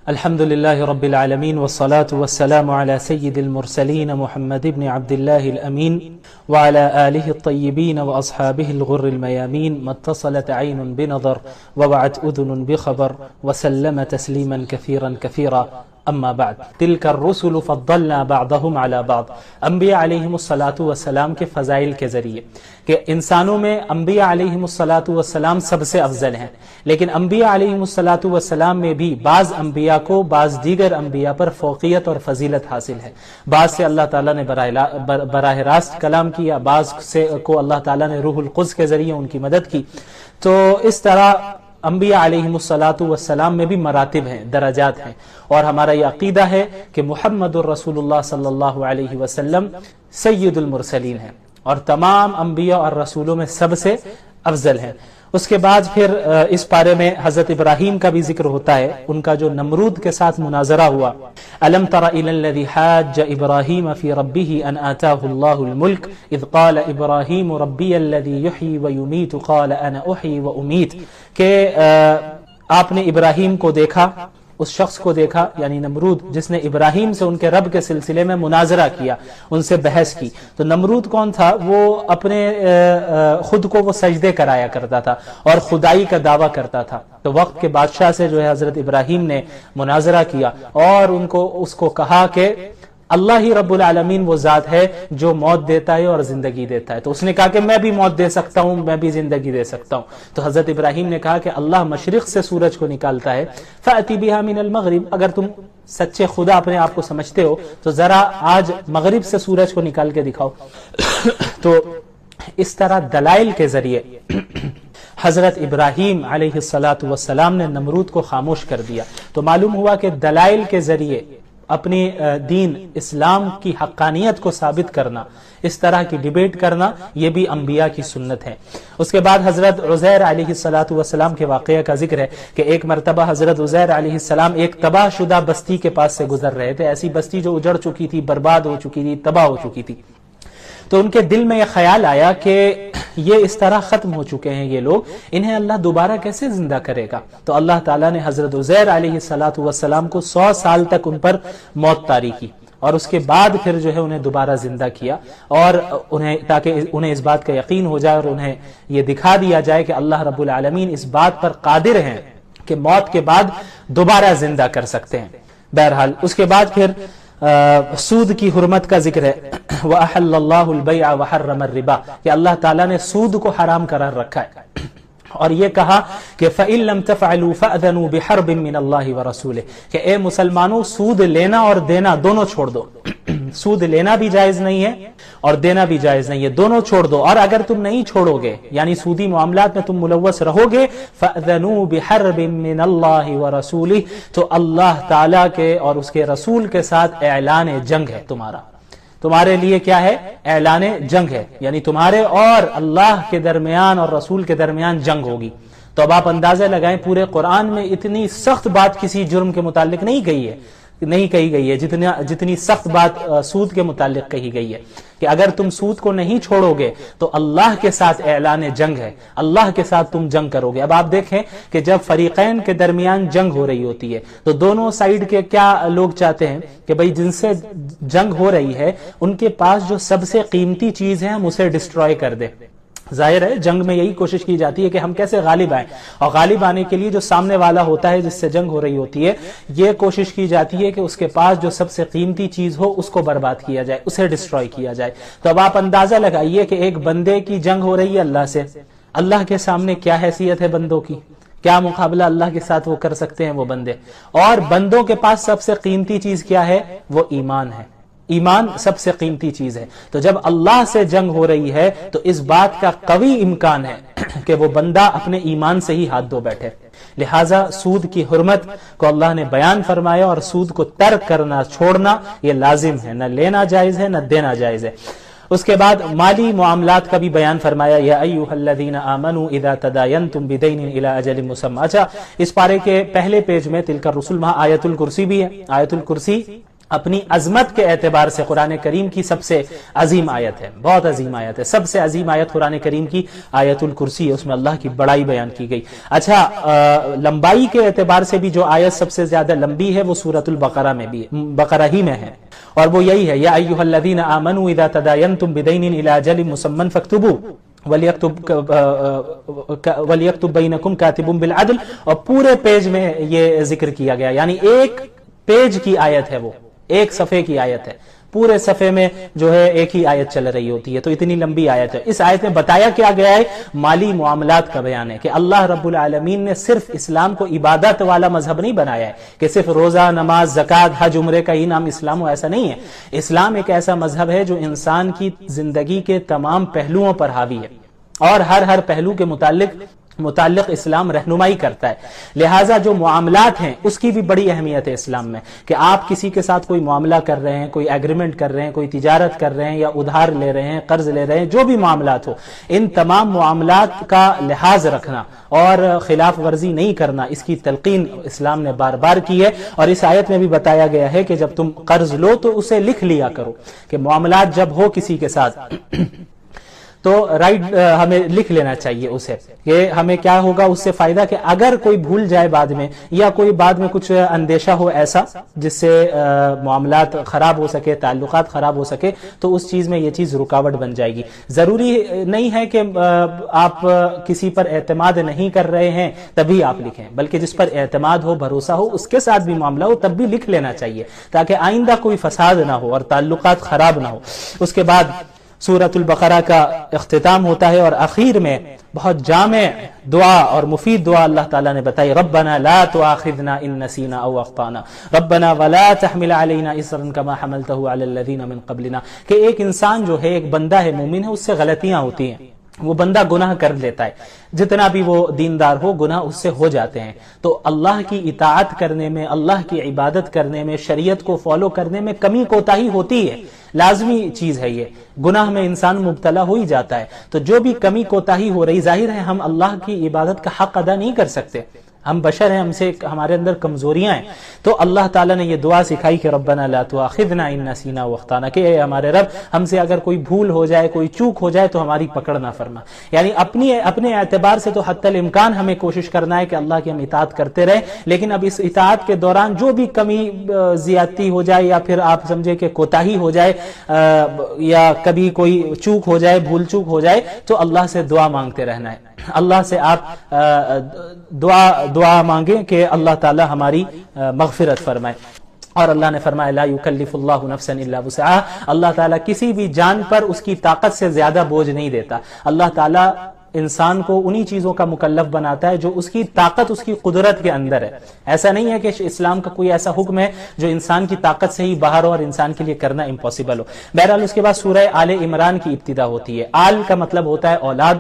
الحمد لله رب العالمين والصلاة والسلام على سيد المرسلين محمد بن عبد الله الأمين وعلى آله الطيبين وأصحابه الغر الميامين ما اتصلت عين بنظر ووعت أذن بخبر وسلم تسليما كثيرا كثيرا اما بعد تلك الرسل فضلنا بعضهم على بعض. انبیاء علیہم الصلاۃ والسلام کے فضائل کے ذریعے کہ انسانوں میں انبیاء علیہم الصلاۃ والسلام سب سے افضل ہیں، لیکن انبیاء علیہم الصلاۃ والسلام میں بھی بعض انبیاء کو بعض دیگر انبیاء پر فوقیت اور فضیلت حاصل ہے. بعض سے اللہ تعالیٰ نے براہ راست کلام کیا، بعض سے کو اللہ تعالیٰ نے روح القدس کے ذریعے ان کی مدد کی. تو اس طرح انبیاء علیہم الصلاۃ والسلام میں بھی مراتب ہیں، درجات ہیں، اور ہمارا یہ عقیدہ ہے کہ محمد الرسول اللہ صلی اللہ علیہ وسلم سید المرسلین ہیں اور تمام انبیاء اور رسولوں میں سب سے افضل ہیں. اس کے بعد پھر اس پارے میں حضرت ابراہیم کا بھی ذکر ہوتا ہے، ان کا جو نمرود کے ساتھ مناظرہ ہوا. الم تر الی الذی حاج ابراہیم فی ربہ ان آتاہ اللہ الملک اذ قال ابراہیم ربی الذی یحیی ویمیت قال انا احیی وامیت، کہ آپ نے ابراہیم کو دیکھا، اس شخص کو دیکھا یعنی نمرود، جس نے ابراہیم سے ان کے رب کے سلسلے میں مناظرہ کیا، ان سے بحث کی. تو نمرود کون تھا؟ وہ اپنے خود کو وہ سجدے کرایا کرتا تھا اور خدائی کا دعویٰ کرتا تھا. تو وقت کے بادشاہ سے جو ہے حضرت ابراہیم نے مناظرہ کیا اور اس کو کہا کہ اللہ ہی رب العالمین وہ ذات ہے جو موت دیتا ہے اور زندگی دیتا ہے. تو اس نے کہا کہ میں بھی موت دے سکتا ہوں، میں بھی زندگی دے سکتا ہوں. تو حضرت ابراہیم نے کہا کہ اللہ مشرق سے سورج کو نکالتا ہے، فأتی بہا من المغرب، اگر تم سچے خدا اپنے آپ کو سمجھتے ہو تو ذرا آج مغرب سے سورج کو نکال کے دکھاؤ. تو اس طرح دلائل کے ذریعے حضرت ابراہیم علیہ الصلاۃ والسلام نے نمرود کو خاموش کر دیا. تو معلوم ہوا کہ دلائل کے ذریعے اپنی دین اسلام کی حقانیت کو ثابت کرنا، اس طرح کی ڈیبیٹ کرنا، یہ بھی انبیاء کی سنت ہے. اس کے بعد حضرت عزیر علیہ الصلاۃ والسلام کے واقعہ کا ذکر ہے کہ ایک مرتبہ حضرت عزیر علیہ السلام ایک تباہ شدہ بستی کے پاس سے گزر رہے تھے، ایسی بستی جو اجڑ چکی تھی، برباد ہو چکی تھی، تباہ ہو چکی تھی. تو ان کے دل میں یہ خیال آیا کہ یہ اس طرح ختم ہو چکے ہیں یہ لوگ، انہیں اللہ دوبارہ کیسے زندہ کرے گا؟ تو اللہ تعالیٰ نے حضرت عزیر علیہ الصلاۃ والسلام کو 100 سال تک ان پر موت طاری کی، اور اس کے بعد پھر جو ہے انہیں دوبارہ زندہ کیا، اور تاکہ انہیں اس بات کا یقین ہو جائے اور انہیں یہ دکھا دیا جائے کہ اللہ رب العالمین اس بات پر قادر ہیں کہ موت کے بعد دوبارہ زندہ کر سکتے ہیں. بہرحال اس کے بعد پھر سود کی حرمت کا ذکر ہے. وَأَحَلَّ اللَّهُ الْبَيْعَ وَحَرَّمَ الرِّبَا، کہ اللہ تعالیٰ نے سود کو حرام قرار رکھا ہے اور یہ کہا کہ فَإِن لَمْ تَفْعَلُوا فَأْذَنُوا بِحَرْبٍ مِّنَ اللَّهِ وَرَسُولِهِ، کہ اے مسلمانوں سود لینا اور دینا دونوں چھوڑ دو. سود لینا بھی جائز نہیں ہے اور دینا بھی جائز نہیں ہے، دونوں چھوڑ دو. اور اگر تم نہیں چھوڑو گے یعنی سودی معاملات میں تم ملوث رہو گے، فَأْذَنُوا بِحَرْبٍ مِّنَ اللَّهِ وَرَسُولِهِ، تو اللہ تعالیٰ کے اور اس کے رسول کے ساتھ اعلان جنگ ہے. تمہارے لیے کیا ہے؟ اعلان جنگ ہے، یعنی تمہارے اور اللہ کے درمیان اور رسول کے درمیان جنگ ہوگی. تو اب آپ اندازہ لگائیں، پورے قرآن میں اتنی سخت بات کسی جرم کے متعلق نہیں کہی گئی ہے جتنی سخت بات سود کے متعلق کہی گئی ہے، کہ اگر تم سود کو نہیں چھوڑو گے تو اللہ کے ساتھ اعلان جنگ ہے، اللہ کے ساتھ تم جنگ کرو گے. اب آپ دیکھیں کہ جب فریقین کے درمیان جنگ ہو رہی ہوتی ہے تو دونوں سائیڈ کے کیا لوگ چاہتے ہیں کہ بھئی جن سے جنگ ہو رہی ہے ان کے پاس جو سب سے قیمتی چیز ہے ہم اسے ڈسٹروائے کر دیں. ظاہر ہے جنگ میں یہی کوشش کی جاتی ہے کہ ہم کیسے غالب آئیں، اور غالب آنے کے لیے جو سامنے والا ہوتا ہے جس سے جنگ ہو رہی ہوتی ہے، یہ کوشش کی جاتی ہے کہ اس کے پاس جو سب سے قیمتی چیز ہو اس کو برباد کیا جائے، اسے ڈسٹروائے کیا جائے. تو اب آپ اندازہ لگائیے کہ ایک بندے کی جنگ ہو رہی ہے اللہ سے، اللہ کے سامنے کیا حیثیت ہے بندوں کی، کیا مقابلہ اللہ کے ساتھ وہ کر سکتے ہیں وہ بندے. اور بندوں کے پاس سب سے قیمتی چیز کیا ہے؟ وہ ایمان ہے. ایمان سب سے قیمتی چیز ہے. تو جب اللہ سے جنگ ہو رہی ہے تو اس بات کا قوی امکان ہے کہ وہ بندہ اپنے ایمان سے ہی ہاتھ دھو بیٹھے. لہٰذا سود کی حرمت کو اللہ نے بیان فرمایا، اور سود کو ترک کرنا، چھوڑنا یہ لازم ہے، نہ لینا جائز ہے نہ دینا جائز ہے. اس کے بعد مالی معاملات کا بھی بیان فرمایا. یا ایھا الذین آمنوا اذا تداینتم بدین الی اجل مسمی. اچھا، اس پارے کے پہلے پیج میں تلک الرسل، وہاں آیت الکرسی بھی ہے. آیت الکرسی اپنی عظمت کے اعتبار سے قرآن کریم کی سب سے عظیم آیت ہے، بہت عظیم آیت ہے، سب سے عظیم آیت قرآن کریم کی آیت الکرسی ہے، اس میں اللہ کی بڑائی بیان کی گئی۔ اچھا، لمبائی کے اعتبار سے بھی جو آیت سب سے زیادہ لمبی ہے وہ سورۃ البقرہ میں بھی بقرہ ہی میں ہے، اور وہ یہی ہے، یا ایھا الذین آمنوا اذا تداینتم بدین الی اجل مسمى فاکتبوہ وَلْيَكْتُبْ بَيْنَكُمْ كَاتِبٌ بِالْعَدْلِ، اور پورے پیج میں یہ ذکر کیا گیا، یعنی ایک پیج کی آیت ہے، وہ ایک صفحے کی آیت ہے، پورے صفحے میں جو ہے ایک ہی آیت چل رہی ہوتی ہے، تو اتنی لمبی آیت ہے۔ اس آیت میں بتایا کیا گیا ہے؟ مالی معاملات کا بیان ہے کہ اللہ رب العالمین نے صرف اسلام کو عبادت والا مذہب نہیں بنایا ہے کہ صرف روزہ، نماز، زکوٰۃ، حج، عمرے کا ہی نام اسلام ہو، ایسا نہیں ہے۔ اسلام ایک ایسا مذہب ہے جو انسان کی زندگی کے تمام پہلوؤں پر حاوی ہے، اور ہر پہلو کے متعلق اسلام رہنمائی کرتا ہے۔ لہٰذا جو معاملات ہیں اس کی بھی بڑی اہمیت ہے اسلام میں، کہ آپ کسی کے ساتھ کوئی معاملہ کر رہے ہیں، کوئی ایگریمنٹ کر رہے ہیں، کوئی تجارت کر رہے ہیں، یا ادھار لے رہے ہیں، قرض لے رہے ہیں، جو بھی معاملات ہو، ان تمام معاملات کا لحاظ رکھنا اور خلاف ورزی نہیں کرنا، اس کی تلقین اسلام نے بار بار کی ہے۔ اور اس آیت میں بھی بتایا گیا ہے کہ جب تم قرض لو تو اسے لکھ لیا کرو، کہ معاملات جب ہو کسی کے ساتھ تو ہمیں لکھ لینا چاہیے اسے، کہ ہمیں کیا ہوگا اس سے فائدہ، کہ اگر کوئی بھول جائے بعد میں، یا کوئی بعد میں کچھ اندیشہ ہو ایسا جس سے معاملات خراب ہو سکے، تعلقات خراب ہو سکے، تو اس چیز میں یہ چیز رکاوٹ بن جائے گی۔ ضروری نہیں ہے کہ آپ کسی پر اعتماد نہیں کر رہے ہیں تبھی آپ لکھیں، بلکہ جس پر اعتماد ہو، بھروسہ ہو، اس کے ساتھ بھی معاملہ ہو تب بھی لکھ لینا چاہیے، تاکہ آئندہ کوئی فساد نہ ہو اور تعلقات خراب نہ ہو۔ اس کے بعد سورۃ البقرہ کا اختتام ہوتا ہے، اور آخر میں بہت جامع دعا اور مفید دعا اللہ تعالیٰ نے بتائی، ربنا لا تؤاخذنا ان نسینا او اخطانا ربنا ولا تحمل علینا اصرا کما حملته علی الذین من قبلنا، کہ ایک انسان جو ہے، ایک بندہ ہے، مومن ہے، اس سے غلطیاں ہوتی ہیں، وہ بندہ گناہ کر لیتا ہے، جتنا بھی وہ دیندار ہو گناہ اس سے ہو جاتے ہیں، تو اللہ کی اطاعت کرنے میں، اللہ کی عبادت کرنے میں، شریعت کو فالو کرنے میں کمی کوتاہی ہوتی ہے، لازمی چیز ہے، یہ گناہ میں انسان مبتلا ہو ہی جاتا ہے، تو جو بھی کمی کوتاہی ہو رہی، ظاہر ہے ہم اللہ کی عبادت کا حق ادا نہیں کر سکتے، ہم بشر ہیں، ہمارے اندر کمزوریاں ہیں، تو اللہ تعالیٰ نے یہ دعا سکھائی کہ ربنا لا تؤاخذنا ان نسینا واخطانا، کہ اے ہمارے رب، ہم سے اگر کوئی بھول ہو جائے، کوئی چوک ہو جائے تو ہماری پکڑ نہ فرما، یعنی اپنے اعتبار سے تو حتی الامکان ہمیں کوشش کرنا ہے کہ اللہ کی ہم اطاعت کرتے رہیں، لیکن اب اس اطاعت کے دوران جو بھی کمی زیادتی ہو جائے، یا پھر آپ سمجھے کہ کوتاہی ہو جائے، یا کبھی کوئی چوک ہو جائے، بھول چوک ہو جائے، تو اللہ سے دعا مانگتے رہنا ہے، اللہ سے آپ دعا مانگیں کہ اللہ تعالی ہماری مغفرت فرمائے۔ اور اللہ نے فرمایا لا یکلف اللہ نفسا الا وسعها، اللہ تعالیٰ کسی بھی جان پر اس کی طاقت سے زیادہ بوجھ نہیں دیتا، اللہ تعالیٰ انسان کو انہی چیزوں کا مکلف بناتا ہے جو اس کی طاقت، اس کی قدرت کے اندر ہے۔ ایسا نہیں ہے کہ اسلام کا کوئی ایسا حکم ہے جو انسان کی طاقت سے ہی باہر ہو اور انسان کے لیے کرنا امپاسبل ہو۔ بہرحال اس کے بعد سورہ آل عمران کی ابتدا ہوتی ہے۔ آل کا مطلب ہوتا ہے اولاد،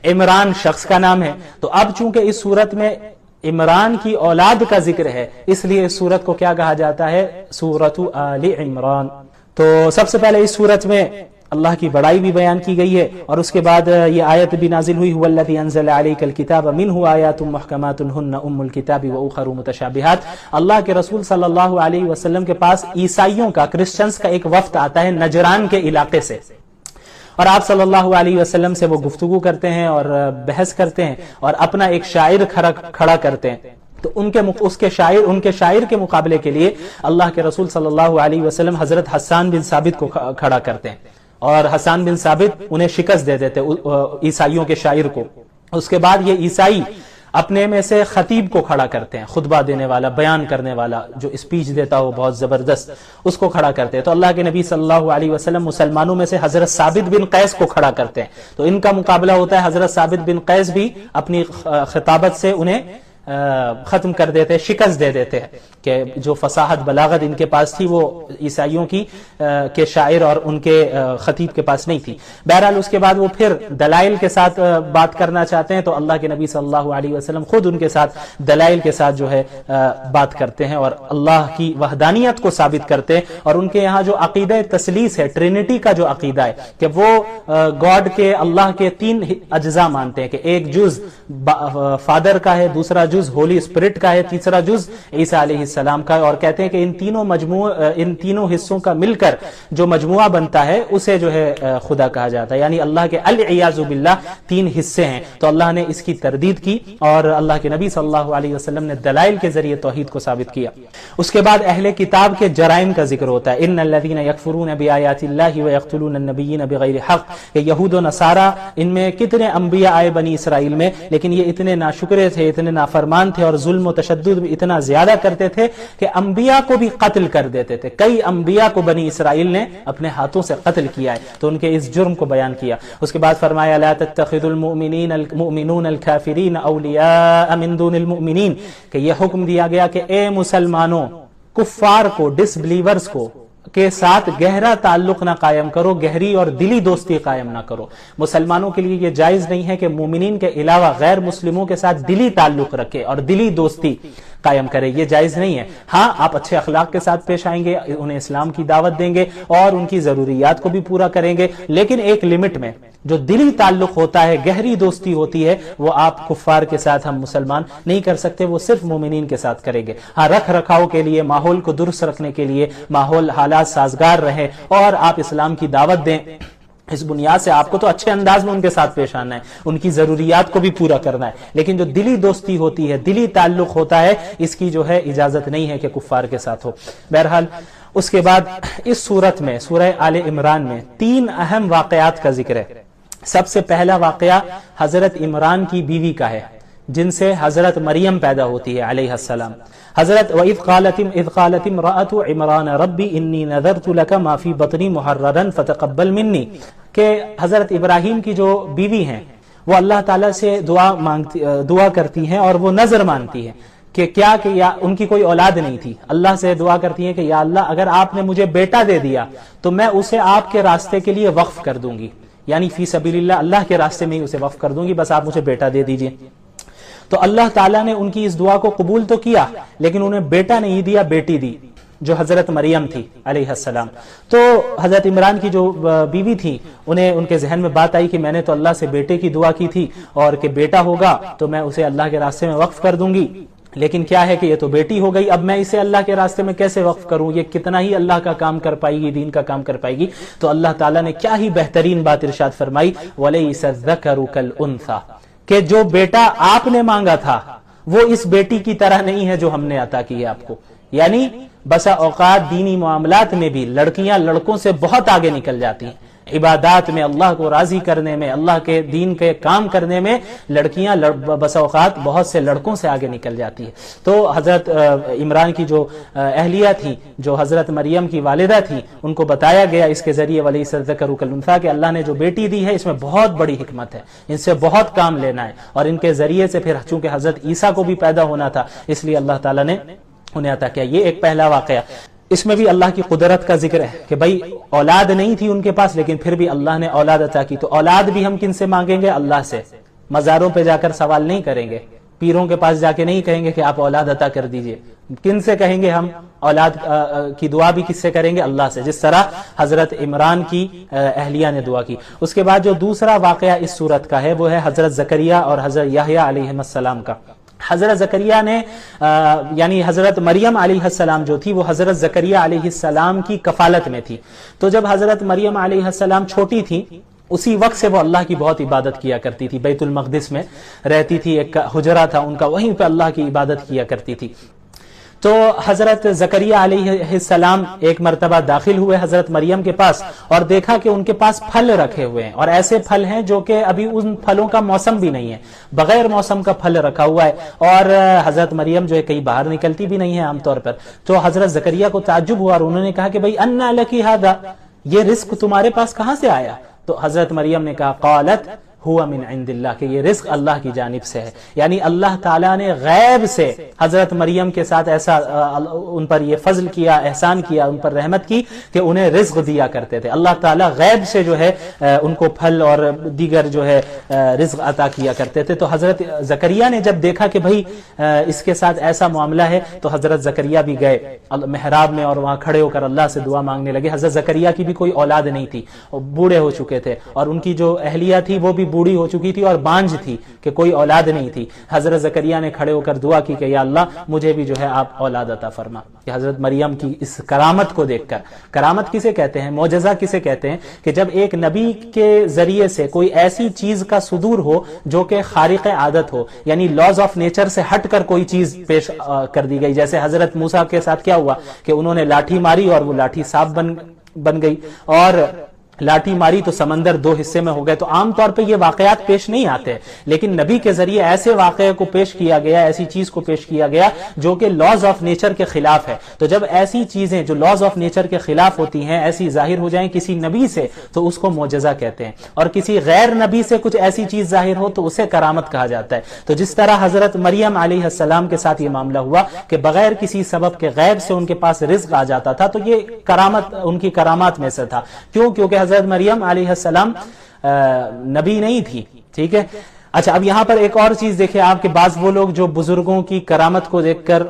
عمران شخص کا نام ہے، تو اب چونکہ اس صورت میں عمران کی اولاد کا ذکر ہے، اس لیے اس صورت کو کیا کہا جاتا ہے؟ سورۃ آل عمران۔ تو سب سے پہلے اس صورت میں اللہ کی بڑائی بھی بیان کی گئی ہے، اور اس کے بعد یہ آیت بھی نازل ہوئی، هو الذی انزل علیک الکتاب منہ آیات محکمات ہن ام الکتاب واخر متشابہات۔ اللہ کے رسول صلی اللہ علیہ وسلم کے پاس عیسائیوں کا، کرسچنز کا ایک وفد آتا ہے نجران کے علاقے سے، اور آپ صلی اللہ علیہ وسلم سے وہ گفتگو کرتے ہیں اور بحث کرتے ہیں، اور اپنا ایک شاعر کھڑا کرتے ہیں، تو ان کے شاعر کے مقابلے کے لیے اللہ کے رسول صلی اللہ علیہ وسلم حضرت حسان بن ثابت کو کھڑا کرتے ہیں، اور حسان بن ثابت انہیں شکست دے دیتے عیسائیوں کے شاعر کو۔ اس کے بعد یہ عیسائی اپنے میں سے خطیب کو کھڑا کرتے ہیں، خطبہ دینے والا، بیان کرنے والا، جو اسپیچ دیتا ہو بہت زبردست، اس کو کھڑا کرتے ہیں۔ تو اللہ کے نبی صلی اللہ علیہ وسلم مسلمانوں میں سے حضرت ثابت بن قیس کو کھڑا کرتے ہیں، تو ان کا مقابلہ ہوتا ہے، حضرت ثابت بن قیس بھی اپنی خطابت سے انہیں ختم کر دیتے، شکست دے دیتے ہیں، کہ جو فصاحت بلاغت ان کے پاس تھی وہ عیسائیوں کے شاعر اور ان کے خطیب کے پاس نہیں تھی۔ بہرحال اس کے بعد وہ پھر دلائل کے ساتھ بات کرنا چاہتے ہیں، تو اللہ کے نبی صلی اللہ علیہ وسلم خود ان کے ساتھ دلائل کے ساتھ جو ہے بات کرتے ہیں، اور اللہ کی وحدانیت کو ثابت کرتے ہیں، اور ان کے یہاں جو عقیدہ تثلیث ہے، ٹرینٹی کا جو عقیدہ ہے، کہ وہ گاڈ کے، اللہ کے 3 اجزاء مانتے ہیں، کہ ایک جز فادر کا ہے، دوسرا جز جز ہولی اسپرٹ کا ہے، تیسرا جز عیسیٰ علیہ السلام کا ہے، اور کہتے ہیں کہ ان تینوں حصوں کا مل کر جو مجموعہ بنتا ہے اسے جو ہے خدا کہا جاتا ہے، یعنی اللہ کے العیاذ باللہ 3 حصے ہیں۔ تو اللہ نے اس کی تردید کی اور اللہ کے نبی صلی اللہ علیہ وسلم نے دلائل کے ذریعے توحید کو ثابت کیا۔ اس کے بعد اہل کتاب کے جرائم کا ذکر ہوتا ہے، ان الذین یکفرون بآیات اللہ ویقتلون النبیین بغیر حق، کہ یہود و نصارہ ان میں کتنے انبیاء آئے بنی اسرائیل میں، لیکن یہ اتنے ناشکرے تھے، اتنے نافرمان تھے اور ظلم و تشدد اتنا زیادہ کرتے تھے کہ انبیاء کو بھی قتل کر دیتے تھے۔ کئی انبیاء کو بنی اسرائیل نے اپنے ہاتھوں سے قتل کیا ہے، تو ان کے اس جرم کو بیان کیا۔ اس کے بعد فرمایا لا تتخذوا المؤمنون الکافرین اولیاء من دون المؤمنین، کہ یہ حکم دیا گیا کہ اے مسلمانوں، کفار کو، ڈس بلیورز کو کے ساتھ گہرا تعلق نہ قائم کرو، گہری اور دلی دوستی قائم نہ کرو۔ مسلمانوں کے لیے یہ جائز نہیں ہے کہ مومنین کے علاوہ غیر مسلموں کے ساتھ دلی تعلق رکھے اور دلی دوستی قائم کرے، یہ جائز نہیں ہے۔ ہاں، آپ اچھے اخلاق کے ساتھ پیش آئیں گے، انہیں اسلام کی دعوت دیں گے اور ان کی ضروریات کو بھی پورا کریں گے، لیکن ایک لمٹ میں۔ جو دلی تعلق ہوتا ہے، گہری دوستی ہوتی ہے، وہ آپ کفار کے ساتھ ہم مسلمان نہیں کر سکتے، وہ صرف مومنین کے ساتھ کریں گے۔ ہاں، رکھ رکھاؤ کے لیے، ماحول کو درست رکھنے کے لیے، ماحول حالات سازگار رہے اور آپ اسلام کی دعوت دیں، اس بنیاد سے آپ کو تو اچھے انداز میں ان کے ساتھ پیش آنا ہے، ان کی ضروریات کو بھی پورا کرنا ہے، لیکن جو دلی دوستی ہوتی ہے، دلی تعلق ہوتا ہے، اس کی جو ہے اجازت نہیں ہے کہ کفار کے ساتھ ہو۔ بہرحال اس کے بعد اس سورت میں، سورہ آل عمران میں 3 اہم واقعات کا ذکر ہے۔ سب سے پہلا واقعہ حضرت عمران کی بیوی کا ہے، جن سے حضرت مریم پیدا ہوتی ہے علیہ السلام۔ حضرت وَإِذْ قَالَتِ امْرَأَتُ عِمْرَانَ رَبِّ إِنِّي نَذَرْتُ لَكَ مَا فِي بَطْنِي مُحَرَّرًا فَتَقَبَّلْ مِنِّي، کہ حضرت ابراہیم کی جو بیوی ہیں وہ اللہ تعالیٰ سے دعا کرتی ہیں اور وہ نظر مانتی ہیں کہ یا ان کی کوئی اولاد نہیں تھی، اللہ سے دعا کرتی ہیں کہ یا اللہ اگر آپ نے مجھے بیٹا دے دیا تو میں اسے آپ کے راستے کے لیے وقف کر دوں گی، یعنی فی سبیل اللہ، اللہ کے راستے میں ہی اسے وقف کر دوں گی، بس آپ مجھے بیٹا دے دیجئے۔ تو اللہ تعالیٰ نے ان کی اس دعا کو قبول تو کیا، لیکن انہیں بیٹا نہیں دیا، بیٹی دی، جو حضرت مریم تھی علیہ السلام۔ تو حضرت عمران کی جو بیوی تھی، انہیں ان کے ذہن میں بات آئی کہ میں نے تو اللہ سے بیٹے کی دعا کی تھی اور کہ بیٹا ہوگا تو میں اسے اللہ کے راستے میں وقف کر دوں گی، لیکن کیا ہے کہ یہ تو بیٹی ہو گئی، اب میں اسے اللہ کے راستے میں کیسے وقف کروں، یہ کتنا ہی اللہ کا کام کر پائے گی، دین کا کام کر پائے گی۔ تو اللہ تعالیٰ نے کیا ہی بہترین بات ارشاد فرمائی، وَلَيْسَ الذَّكَرُ كَالْأُنثَىٰ، کہ جو بیٹا آپ نے مانگا تھا وہ اس بیٹی کی طرح نہیں ہے جو ہم نے عطا کی ہے آپ کو۔ یعنی بسا اوقات دینی معاملات میں بھی لڑکیاں لڑکوں سے بہت آگے نکل جاتی ہیں، عبادات میں، اللہ کو راضی کرنے میں، اللہ کے دین کے کام کرنے میں لڑکیاں بسا اوقات بہت سے لڑکوں سے آگے نکل جاتی ہے۔ تو حضرت عمران کی جو اہلیہ تھی، جو حضرت مریم کی والدہ تھی، ان کو بتایا گیا اس کے ذریعے وَلَيْسَ الذَّكَرُ كَالْأُنثَىٰ، کہ اللہ نے جو بیٹی دی ہے اس میں بہت بڑی حکمت ہے، ان سے بہت کام لینا ہے، اور ان کے ذریعے سے پھر چونکہ حضرت عیسیٰ کو بھی پیدا ہونا تھا، اس لیے اللہ تعالیٰ نے انہیں عطا کیا۔ یہ ایک پہلا واقعہ۔ اس میں بھی اللہ کی قدرت کا ذکر ہے کہ بھائی اولاد نہیں تھی ان کے پاس، لیکن پھر بھی اللہ نے اولاد عطا کی۔ تو اولاد بھی ہم کن سے مانگیں گے؟ اللہ سے۔ مزاروں پہ جا کر سوال نہیں کریں گے، پیروں کے پاس جا کے نہیں کہیں گے کہ آپ اولاد عطا کر دیجئے۔ کن سے کہیں گے ہم؟ اولاد کی دعا بھی کس سے کریں گے؟ اللہ سے، جس طرح حضرت عمران کی اہلیہ نے دعا کی۔ اس کے بعد جو دوسرا واقعہ اس صورت کا ہے وہ ہے حضرت زکریا اور حضرت یحییٰ علیہ السلام کا۔ حضرت زکریا نے یعنی حضرت مریم علیہ السلام جو تھی وہ حضرت زکریا علیہ السلام کی کفالت میں تھی۔ تو جب حضرت مریم علیہ السلام چھوٹی تھی اسی وقت سے وہ اللہ کی بہت عبادت کیا کرتی تھی، بیت المقدس میں رہتی تھی، ایک حجرہ تھا ان کا، وہیں پہ اللہ کی عبادت کیا کرتی تھی۔ تو حضرت زکریا علیہ السلام ایک مرتبہ داخل ہوئے حضرت مریم کے پاس اور دیکھا کہ ان کے پاس پھل رکھے ہوئے ہیں، اور ایسے پھل ہیں جو کہ ابھی ان پھلوں کا موسم بھی نہیں ہے، بغیر موسم کا پھل رکھا ہوا ہے، اور حضرت مریم جو ہے کہیں باہر نکلتی بھی نہیں ہے عام طور پر۔ تو حضرت زکریا کو تعجب ہوا اور انہوں نے کہا کہ بھئی انا لکی ھذا، یہ رزق تمہارے پاس کہاں سے آیا؟ تو حضرت مریم نے کہا قالت ہوا من عند اللہ، کہ یہ رزق اللہ کی جانب سے ہے۔ یعنی اللہ تعالیٰ نے غیب سے حضرت مریم کے ساتھ ایسا ان پر یہ فضل کیا، احسان کیا، ان پر رحمت کی کہ انہیں رزق دیا کرتے تھے۔ اللہ تعالیٰ غیب سے جو ہے ان کو پھل اور دیگر جو ہے رزق عطا کیا کرتے تھے۔ تو حضرت زکریا نے جب دیکھا کہ بھئی اس کے ساتھ ایسا معاملہ ہے تو حضرت زکریا بھی گئے محراب میں اور وہاں کھڑے ہو کر اللہ سے دعا مانگنے لگے۔ حضرت زکریا کی بھی کوئی اولاد نہیں تھی، بوڑھے ہو چکے تھے، اور ان کی جو اہلیہ تھی وہ بھی بوڑھی ہو چکی تھی اور بانجھ تھی کہ کوئی اولاد نہیں تھی. حضرت زکریا نے کھڑے ہو کر دعا کی کہ یا اللہ مجھے بھی جو ہے آپ اولاد عطا فرما. کہ حضرت مریم کی اس کرامت کو دیکھ کر, کرامت کسے کہتے ہیں, معجزہ کسے کہتے ہیں, کہ جب ایک نبی کے ذریعے سے کوئی ایسی چیز کا صدور ہو جو کہ خارق عادت ہو, یعنی لاز آف نیچر سے ہٹ کر کوئی چیز پیش کر دی گئی. جیسے حضرت موسیٰ کے ساتھ کیا ہوا کہ انہوں نے لاٹھی ماری اور وہ لاٹھی سانپ بن گئی, اور لاٹھی ماری تو سمندر دو حصے میں ہو گئے. تو عام طور پہ یہ واقعات پیش نہیں آتے, لیکن نبی کے ذریعے ایسے واقعے کو پیش کیا گیا, ایسی چیز کو پیش کیا گیا جو کہ لاز آف نیچر کے خلاف ہے. تو جب ایسی چیزیں جو لاز آف نیچر کے خلاف ہوتی ہیں ایسی ظاہر ہو جائیں کسی نبی سے تو اس کو معجزہ کہتے ہیں, اور کسی غیر نبی سے کچھ ایسی چیز ظاہر ہو تو اسے کرامت کہا جاتا ہے. تو جس طرح حضرت مریم علیہ السلام کے ساتھ یہ معاملہ ہوا کہ بغیر کسی سبب کے غیب سے ان کے پاس رزق آ جاتا تھا, تو یہ کرامت ان کی کرامات میں سے تھا. کیوں؟ کیونکہ حضرت مریم علیہ السلام نبی نہیں تھی. ٹھیک ہے. اچھا, اب یہاں پر ایک اور چیز دیکھیں آپ کے بعض وہ لوگ جو بزرگوں کی کرامت کو دیکھ کر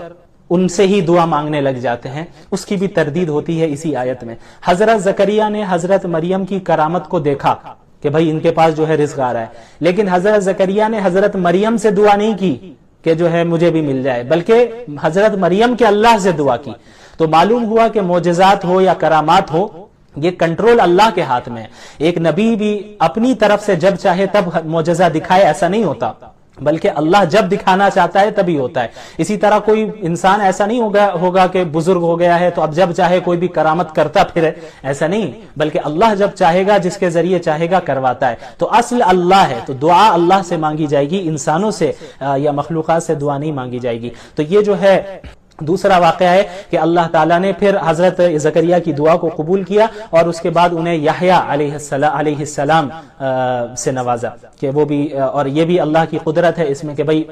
ان سے ہی دعا مانگنے لگ جاتے ہیں, اس کی بھی تردید ہوتی ہے اسی آیت میں. حضرت زکریا نے حضرت مریم کی کرامت کو دیکھا کہ بھائی ان کے پاس جو ہے رزق آ رہا ہے, لیکن حضرت زکریا نے حضرت مریم سے دعا نہیں کی کہ جو ہے مجھے بھی مل جائے, بلکہ حضرت مریم کے اللہ سے دعا کی. تو معلوم ہوا کہ معجزات ہو یا کرامات ہو, یہ کنٹرول اللہ کے ہاتھ میں ہے. ایک نبی بھی اپنی طرف سے جب چاہے تب معجزہ دکھائے ایسا نہیں ہوتا, بلکہ اللہ جب دکھانا چاہتا ہے تبھی ہوتا ہے. اسی طرح کوئی انسان ایسا نہیں ہوگا کہ بزرگ ہو گیا ہے تو اب جب چاہے کوئی بھی کرامت کرتا پھر, ایسا نہیں, بلکہ اللہ جب چاہے گا جس کے ذریعے چاہے گا کرواتا ہے. تو اصل اللہ ہے, تو دعا اللہ سے مانگی جائے گی, انسانوں سے یا مخلوقات سے دعا نہیں مانگی جائے گی. تو یہ جو ہے دوسرا واقعہ ہے کہ اللہ تعالیٰ نے پھر حضرت زکریا کی دعا کو قبول کیا اور اس کے بعد انہیں یحییٰ علیہ السلام سے نوازا کہ وہ بھی, اور یہ بھی اللہ کی قدرت ہے اس میں کہ بھئی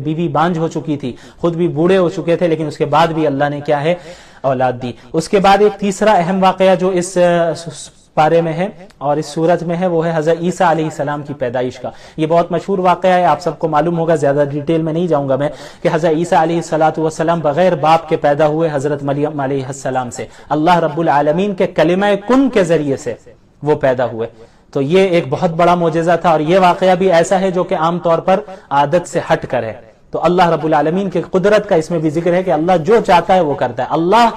بیوی بانجھ ہو چکی تھی, خود بھی بوڑھے ہو چکے تھے, لیکن اس کے بعد بھی اللہ نے کیا ہے اولاد دی. اس کے بعد ایک تیسرا اہم واقعہ جو اس پارے میں ہے اور اس صورت میں ہے وہ ہے حضرت عیسیٰ علیہ السلام کی پیدائش کا. یہ بہت مشہور واقعہ ہے, آپ سب کو معلوم ہوگا, زیادہ ڈیٹیل میں نہیں جاؤں گا میں, کہ حضرت عیسیٰ علیہ السلام بغیر باپ کے پیدا ہوئے حضرت مریم علیہ السلام سے. اللہ رب العالمین کے کلمہ کن کے ذریعے سے وہ پیدا ہوئے. تو یہ ایک بہت بڑا معجزہ تھا, اور یہ واقعہ بھی ایسا ہے جو کہ عام طور پر عادت سے ہٹ کر ہے. تو اللہ رب العالمین کی قدرت کا اس میں بھی ذکر ہے کہ اللہ جو چاہتا ہے وہ کرتا ہے. اللہ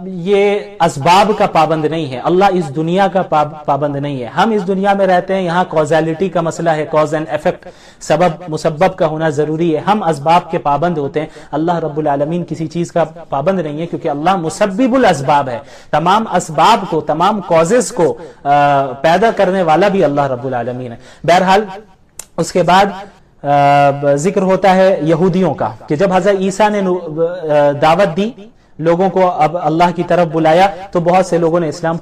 یہ اسباب کا پابند نہیں ہے, اللہ اس دنیا کا پابند نہیں ہے. ہم اس دنیا میں رہتے ہیں, یہاں کوزیلٹی کا مسئلہ ہے, کوز اینڈ ایفیکٹ, سبب مسبب کا ہونا ضروری ہے. ہم اسباب کے پابند ہوتے ہیں, اللہ رب العالمین کسی چیز کا پابند نہیں ہے, کیونکہ اللہ مسبب الاسباب ہے. تمام اسباب کو, تمام کوزز کو پیدا کرنے والا بھی اللہ رب العالمین ہے. بہرحال اس کے بعد ذکر ہوتا ہے یہودیوں کا, کہ جب حضرت عیسیٰ نے دعوت دی, لوگوں کو اب اللہ کی طرف بلایا, تو بہت سے لوگوں نے اسلام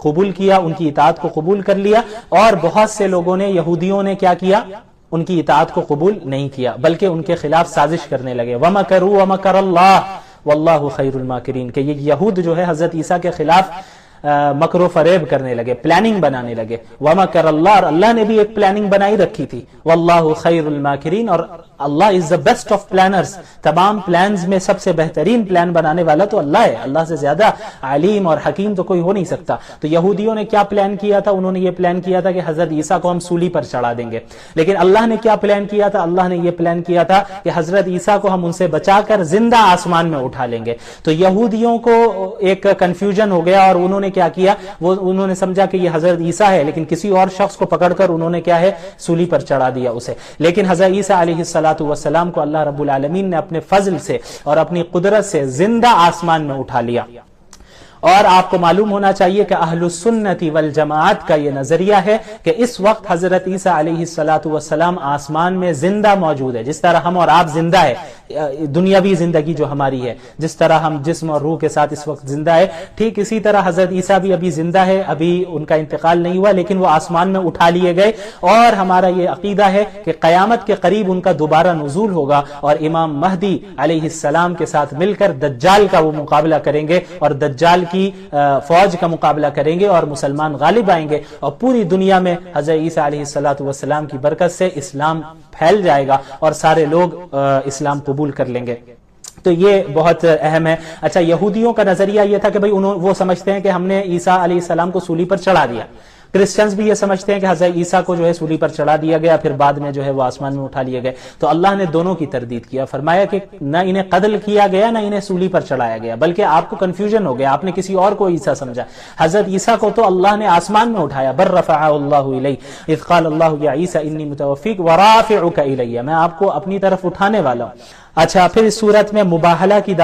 قبول کیا, ان کی اطاعت کو قبول کر لیا, اور بہت سے لوگوں نے, یہودیوں نے کیا کیا, ان کی اطاعت کو قبول نہیں کیا, بلکہ ان کے خلاف سازش کرنے لگے. وَمَكَرُوا وَمَكَرَ اللَّهُ وَاللَّهُ خَيْرُ الْمَاكِرِينَ, کہ یہ یہود جو ہے حضرت عیسیٰ کے خلاف مکر و فریب کرنے لگے, پلاننگ بنانے لگے. وَمَكَرَ اللَّهُ, اور اللہ نے بھی ایک پلاننگ بنائی رکھی تھی. وَاللَّهُ خَيْرُ الْمَاكِرِينَ, اور اللہ از the best of planners, تمام پلانز میں سب سے بہترین پلان بنانے والا تو اللہ ہے, اللہ سے زیادہ علیم اور حکیم تو کوئی ہو نہیں سکتا. تو یہودیوں نے کیا پلان کیا تھا, انہوں نے یہ پلان کیا تھا کہ حضرت عیسیٰ کو ہم سولی پر چڑھا دیں گے. لیکن اللہ نے کیا پلان کیا تھا, اللہ نے یہ پلان کیا تھا کہ حضرت عیسیٰ کو ہم ان سے بچا کر زندہ آسمان میں اٹھا لیں گے. تو یہودیوں کو ایک کنفیوژن ہو گیا, اور انہوں نے کیا کیا, انہوں نے سمجھا کہ یہ حضرت عیسیٰ ہے, لیکن کسی اور شخص کو پکڑ کر انہوں نے کیا ہے سولی پر چڑھا دیا اسے. لیکن حضرت عیسیٰ علیہ السلام کو اللہ رب العالمین نے اپنے فضل سے اور اپنی قدرت سے زندہ آسمان میں اٹھا لیا. اور آپ کو معلوم ہونا چاہیے کہ اہل السنت والجماعت کا یہ نظریہ ہے کہ اس وقت حضرت عیسیٰ علیہ السلام آسمان میں زندہ موجود ہے. جس طرح ہم اور آپ زندہ ہے, دنیاوی زندگی جو ہماری ہے, جس طرح ہم جسم اور روح کے ساتھ اس وقت زندہ ہے, ٹھیک اسی طرح حضرت عیسیٰ بھی ابھی زندہ ہے, ابھی ان کا انتقال نہیں ہوا, لیکن وہ آسمان میں اٹھا لیے گئے. اور ہمارا یہ عقیدہ ہے کہ قیامت کے قریب ان کا دوبارہ نزول ہوگا, اور امام مہدی علیہ السلام کے ساتھ مل کر دجال کا وہ مقابلہ کریں گے, اور دجال کی فوج کا مقابلہ کریں گے, اور مسلمان غالب آئیں گے, اور پوری دنیا میں حضرت عیسیٰ علیہ السلام کی برکت سے اسلام پھیل جائے گا, اور سارے لوگ اسلام قبول کر لیں گے. تو یہ بہت اہم ہے. اچھا, یہودیوں کا نظریہ یہ تھا کہ بھئی وہ سمجھتے ہیں کہ ہم نے عیسیٰ علیہ السلام کو سولی پر چڑھا دیا, کرسچنز بھی یہ سمجھتے ہیں کہ حضرت عیسیٰ کو جو ہے سولی پر چڑھا دیا گیا، پھر بعد میں جو ہے وہ آسمان میں اٹھا لیے گئے. تو اللہ نے دونوں کی تردید کیا، فرمایا کہ نہ انہیں قتل کیا گیا نہ انہیں سولی پر چڑھایا گیا، بلکہ آپ کو کنفیوژن ہو گیا، آپ نے کسی اور کو عیسیٰ سمجھا. حضرت عیسیٰ کو تو اللہ نے آسمان میں اٹھایا، بر رفعہ اللہ الیہ اذ قال اللہ یا عیسیٰ انی متوفیک ورافعک الیہ، میں آپ کو اپنی طرف اٹھانے والا ہوں. اچھا، پھر اس صورت میں مباہلے کی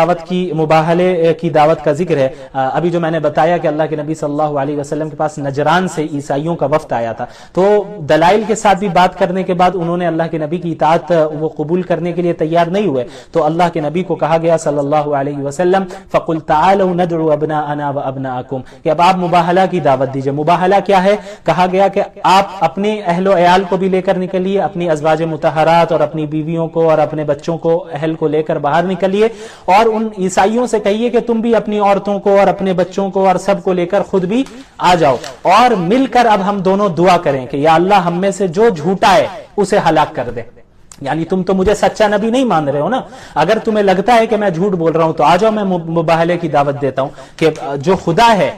دعوت کا ذکر ہے. ابھی جو میں نے بتایا کہ اللہ کے نبی صلی اللہ علیہ وسلم کے پاس نجران سے عیسائیوں کا وفد آیا تھا، تو دلائل کے ساتھ بھی بات کرنے کے بعد انہوں نے اللہ کے نبی کی اطاعت وہ قبول کرنے کے لیے تیار نہیں ہوئے. تو اللہ کے نبی کو کہا گیا صلی اللہ علیہ وسلم فَقُلْ تَعَالَوْا نَدْعُ أَبْنَاءَنَا وَأَبْنَاءَكُمْ، کہ اب آپ مباہلہ کی دعوت دیجئے. مباہلہ کیا ہے؟ کہا گیا کہ آپ اپنے اہل و عیال کو بھی لے کر نکلیے، اپنی ازواج مطہرات اور اپنی بیویوں کو اور اپنے بچوں کو، اہل کو لے کر باہر نکلیے، اور ان عیسائیوں سے کہیے کہ تم بھی اپنی عورتوں کو اور اپنے بچوں کو اور سب کو لے کر خود بھی آ جاؤ، اور مل کر اب ہم دونوں دعا کریں کہ یا اللہ ہم میں سے جو جھوٹا ہے اسے ہلاک کر دے. یعنی تم تو مجھے سچا نبی نہیں مان رہے ہو نا، اگر تمہیں لگتا ہے کہ میں جھوٹ بول رہا ہوں تو آ جاؤ، میں مباہلے کی دعوت دیتا ہوں کہ جو خدا ہے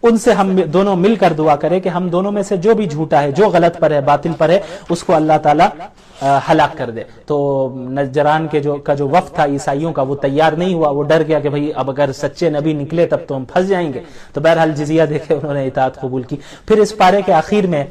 ان سے ہم دونوں مل کر دعا کریں کہ ہم دونوں میں سے جو بھی جھوٹا ہے، جو غلط پر ہے، باطل پر ہے، اس کو اللہ تعالیٰ ہلاک کر دے. تو نجران کا جو وفد تھا عیسائیوں کا، وہ تیار نہیں ہوا، وہ ڈر گیا کہ بھئی اب اگر سچے نبی نکلے تب تو ہم پھنس جائیں گے. تو بہرحال جزیہ دے کے انہوں نے اطاعت قبول کی. پھر اس پارے کے آخر میں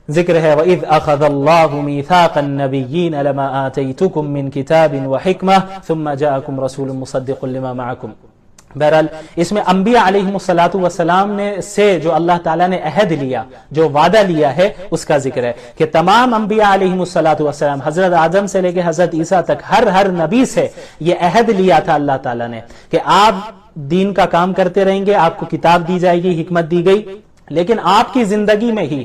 ذکر ہے وَإِذْ أَخَذَ اللَّهُ مِيثَاقَ النَّبِيِّينَ لَمَا آتَيْتُكُم مِّن كِتَابٍ وَحِكْمَةٍ ثُمَّ جَاءَكُمْ رَسُولٌ مُصَدِّقٌ لِّمَا مَعَكُمْ. بہرحال اس میں انبیاء علیہم الصلاۃ والسلام نے سے جو اللہ تعالیٰ نے عہد لیا، جو وعدہ لیا ہے، اس کا ذکر ہے کہ تمام انبیاء علیہم الصلاۃ والسلام، حضرت آدم سے لے کے حضرت عیسیٰ تک، ہر نبی سے یہ عہد لیا تھا اللہ تعالیٰ نے کہ آپ دین کا کام کرتے رہیں گے، آپ کو کتاب دی جائے گی، حکمت دی گئی، لیکن آپ کی زندگی میں ہی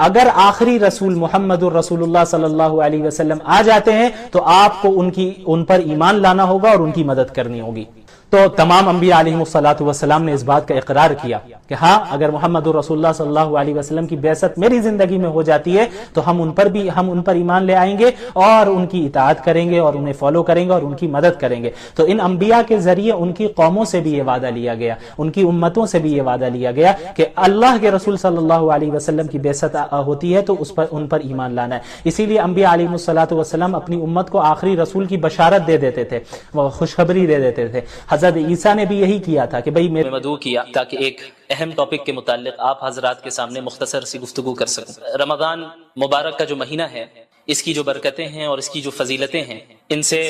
اگر آخری رسول محمد الرسول اللہ صلی اللہ علیہ وسلم آ جاتے ہیں تو آپ کو ان پر ایمان لانا ہوگا اور ان کی مدد کرنی ہوگی. تو تمام انبیاء علیہم الصلاۃ والسلام نے اس بات کا اقرار کیا کہ ہاں اگر محمد رسول اللہ صلی اللہ علیہ وسلم کی بعثت میری زندگی میں ہو جاتی ہے تو ہم ان پر ایمان لے آئیں گے اور ان کی اطاعت کریں گے اور انہیں فالو کریں گے اور ان کی مدد کریں گے. تو ان انبیاء کے ذریعے ان کی قوموں سے بھی یہ وعدہ لیا گیا، ان کی امتوں سے بھی یہ وعدہ لیا گیا کہ اللہ کے رسول صلی اللہ علیہ وسلم کی بعثت ہوتی ہے تو ان پر ایمان لانا ہے. اسی لیے انبیاء علیہم الصلاۃ والسلام اپنی امت کو آخری رسول کی بشارت دے دیتے تھے، وہ خوشخبری دے دیتے تھے. حضرت عیسیٰ نے بھی یہی کیا تھا کہ بھئی میں مدعو کیا تاکہ ایک اہم ٹاپک کے متعلق آپ حضرات کے سامنے مختصر سی گفتگو کر سکوں. رمضان مبارک کا جو مہینہ ہے، اس کی جو برکتیں ہیں اور اس کی جو فضیلتیں ہیں، ان سے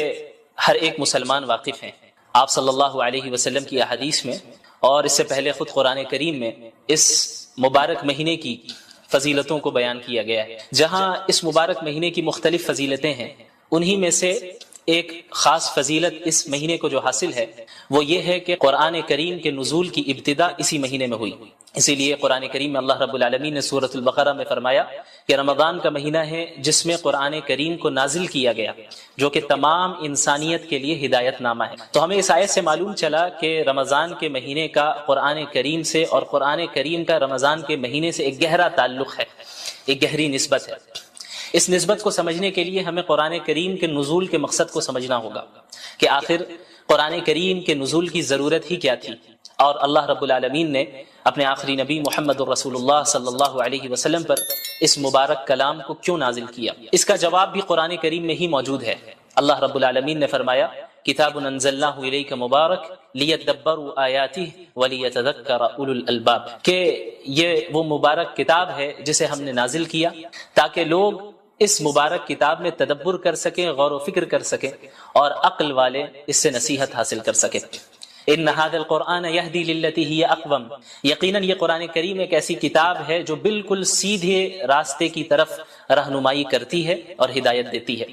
ہر ایک مسلمان واقف ہیں. آپ صلی اللہ علیہ وسلم کی احادیث میں اور اس سے پہلے خود قرآن کریم میں اس مبارک مہینے کی فضیلتوں کو بیان کیا گیا ہے. جہاں اس مبارک مہینے کی مختلف فضیلتیں ہیں، انہی میں سے ایک خاص فضیلت اس مہینے کو جو حاصل ہے وہ یہ ہے کہ قرآن کریم کے نزول کی ابتدا اسی مہینے میں ہوئی. اسی لیے قرآن کریم میں اللہ رب العالمین نے سورۃ البقرہ میں فرمایا کہ رمضان کا مہینہ ہے جس میں قرآن کریم کو نازل کیا گیا، جو کہ تمام انسانیت کے لیے ہدایت نامہ ہے. تو ہمیں اس آیت سے معلوم چلا کہ رمضان کے مہینے کا قرآن کریم سے اور قرآن کریم کا رمضان کے مہینے سے ایک گہرا تعلق ہے، ایک گہری نسبت ہے. اس نسبت کو سمجھنے کے لیے ہمیں قرآن کریم کے نزول کے مقصد کو سمجھنا ہوگا کہ آخر قرآن کریم کے نزول کی ضرورت ہی کیا تھی، اور اللہ رب العالمین نے اپنے آخری نبی محمد الرسول اللہ صلی اللہ علیہ وسلم پر اس مبارک کلام کو کیوں نازل کیا. اس کا جواب بھی قرآن کریم میں ہی موجود ہے. اللہ رب العالمین نے فرمایا کتاب انزلناہ الیک مبارک لیدبروا آیاتہ ولیتذکر اولو الالباب، کہ یہ وہ مبارک کتاب ہے جسے ہم نے نازل کیا تاکہ لوگ اس مبارک کتاب میں تدبر کر سکیں، غور و فکر کر سکیں، اور عقل والے اس سے نصیحت حاصل کر سکیں. ان ھذا القرآن یہدی للتی ہی اقوم، یقیناً یہ قرآن کریم ایک ایسی کتاب ہے جو بالکل سیدھے راستے کی طرف رہنمائی کرتی ہے اور ہدایت دیتی ہے.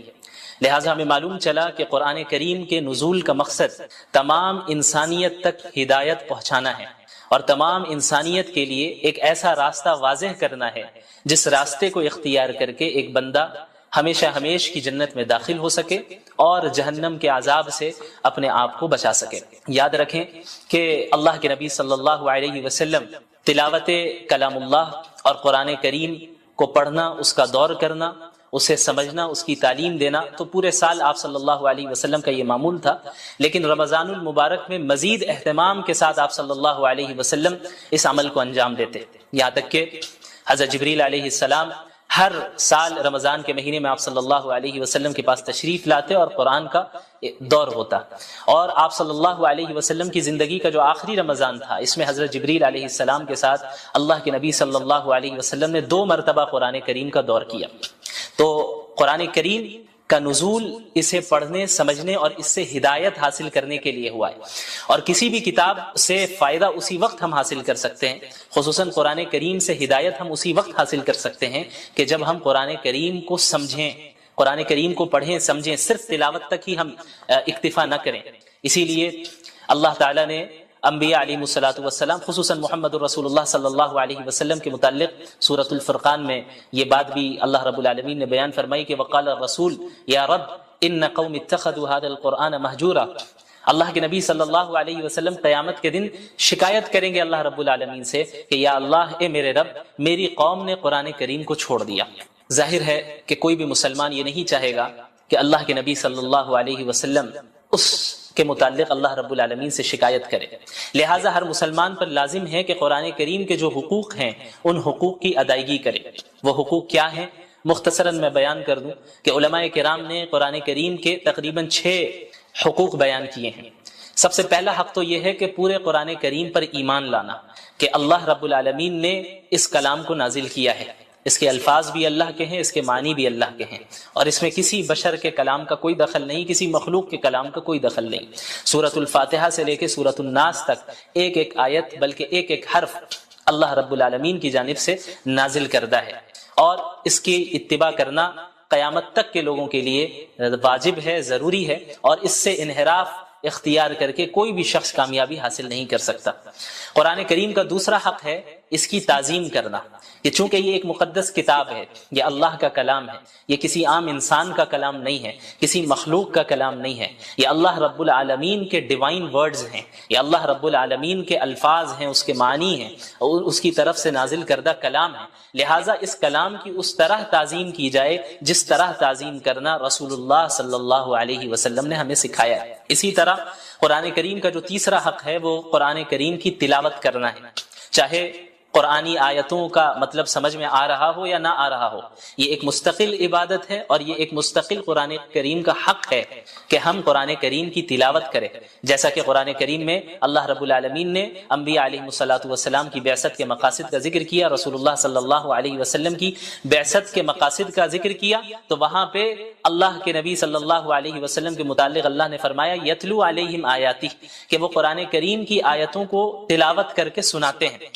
لہٰذا ہمیں معلوم چلا کہ قرآن کریم کے نزول کا مقصد تمام انسانیت تک ہدایت پہنچانا ہے اور تمام انسانیت کے لیے ایک ایسا راستہ واضح کرنا ہے جس راستے کو اختیار کر کے ایک بندہ ہمیشہ ہمیش کی جنت میں داخل ہو سکے اور جہنم کے عذاب سے اپنے آپ کو بچا سکے. یاد رکھیں کہ اللہ کے نبی صلی اللہ علیہ وسلم تلاوت کلام اللہ اور قرآن کریم کو پڑھنا، اس کا دور کرنا، اسے سمجھنا، اس کی تعلیم دینا تو پورے سال آپ صلی اللہ علیہ وسلم کا یہ معمول تھا. لیکن رمضان المبارک میں مزید اہتمام کے ساتھ آپ صلی اللہ علیہ وسلم اس عمل کو انجام دیتے، یہاں تک کہ حضرت جبریل علیہ السلام ہر سال رمضان کے مہینے میں آپ صلی اللہ علیہ وسلم کے پاس تشریف لاتے اور قرآن کا دور ہوتا. اور آپ صلی اللہ علیہ وسلم کی زندگی کا جو آخری رمضان تھا، اس میں حضرت جبریل علیہ السلام کے ساتھ اللہ کے نبی صلی اللہ علیہ وسلم نے 2 مرتبہ قرآن کریم کا دور کیا. تو قرآن کریم کا نزول اسے پڑھنے، سمجھنے اور اس سے ہدایت حاصل کرنے کے لیے ہوا ہے. اور کسی بھی کتاب سے فائدہ اسی وقت ہم حاصل کر سکتے ہیں، خصوصاً قرآن کریم سے ہدایت ہم اسی وقت حاصل کر سکتے ہیں کہ جب ہم قرآن کریم کو سمجھیں، قرآن کریم کو پڑھیں سمجھیں، صرف تلاوت تک ہی ہم اکتفا نہ کریں. اسی لیے اللہ تعالیٰ نے انبیاء علیہ الصلوۃ والسلام، خصوصاً محمد الرسول اللہ صلی اللہ علیہ وسلم کے متعلق سورۃ الفرقان میں یہ بات بھی اللہ رب العالمین نے بیان فرمائی کہ وقال الرسول یا رب ان قوم اتخذوا هذا القرآن مہجورا. اللہ کے نبی صلی اللہ علیہ وسلم قیامت کے دن شکایت کریں گے اللہ رب العالمین سے کہ یا اللہ، اے میرے رب، میری قوم نے قرآن کریم کو چھوڑ دیا. ظاہر ہے کہ کوئی بھی مسلمان یہ نہیں چاہے گا کہ اللہ کے نبی صلی اللہ علیہ وسلم اس کے متعلق اللہ رب العالمین سے شکایت کرے. لہٰذا ہر مسلمان پر لازم ہے کہ قرآن کریم کے جو حقوق ہیں ان حقوق کی ادائیگی کرے. وہ حقوق کیا ہیں؟ مختصراً میں بیان کر دوں کہ علماء کرام نے قرآن کریم کے تقریباً 6 حقوق بیان کیے ہیں. سب سے پہلا حق تو یہ ہے کہ پورے قرآن کریم پر ایمان لانا کہ اللہ رب العالمین نے اس کلام کو نازل کیا ہے، اس کے الفاظ بھی اللہ کے ہیں، اس کے معنی بھی اللہ کے ہیں، اور اس میں کسی بشر کے کلام کا کوئی دخل نہیں، کسی مخلوق کے کلام کا کوئی دخل نہیں. سورۃ الفاتحہ سے لے کے سورۃ الناس تک ایک ایک آیت بلکہ ایک ایک حرف اللہ رب العالمین کی جانب سے نازل کردہ ہے، اور اس کی اتباع کرنا قیامت تک کے لوگوں کے لیے واجب ہے، ضروری ہے، اور اس سے انحراف اختیار کر کے کوئی بھی شخص کامیابی حاصل نہیں کر سکتا. قرآن کریم کا دوسرا حق ہے اس کی تعظیم کرنا، کہ چونکہ یہ ایک مقدس کتاب ہے، یہ اللہ کا کلام ہے، یہ کسی عام انسان کا کلام نہیں ہے، کسی مخلوق کا کلام نہیں ہے، یہ اللہ رب العالمین کے ڈیوائن ورڈز ہیں، یہ اللہ رب العالمین کے الفاظ ہیں، اس کے معنی ہیں، اور اس کی طرف سے نازل کردہ کلام ہے. لہٰذا اس کلام کی اس طرح تعظیم کی جائے جس طرح تعظیم کرنا رسول اللہ صلی اللہ علیہ وسلم نے ہمیں سکھایا ہے. اسی طرح قرآن کریم کا جو تیسرا حق ہے وہ قرآن کریم کی تلاوت کرنا ہے، چاہے قرآنی آیتوں کا مطلب سمجھ میں آ رہا ہو یا نہ آ رہا ہو. یہ ایک مستقل عبادت ہے اور یہ ایک مستقل قرآن کریم کا حق ہے کہ ہم قرآن کریم کی تلاوت کریں. جیسا کہ قرآن کریم میں اللہ رب العالمین نے انبیاء علیہ الصلوۃ والسلام کی بعثت کے مقاصد کا ذکر کیا، رسول اللہ صلی اللہ علیہ وسلم کی بعثت کے مقاصد کا ذکر کیا، تو وہاں پہ اللہ کے نبی صلی اللہ علیہ وسلم کے متعلق اللہ نے فرمایا یتلو علیہم آیاتی، کہ وہ قرآن کریم کی آیتوں کو تلاوت کر کے سناتے ہیں،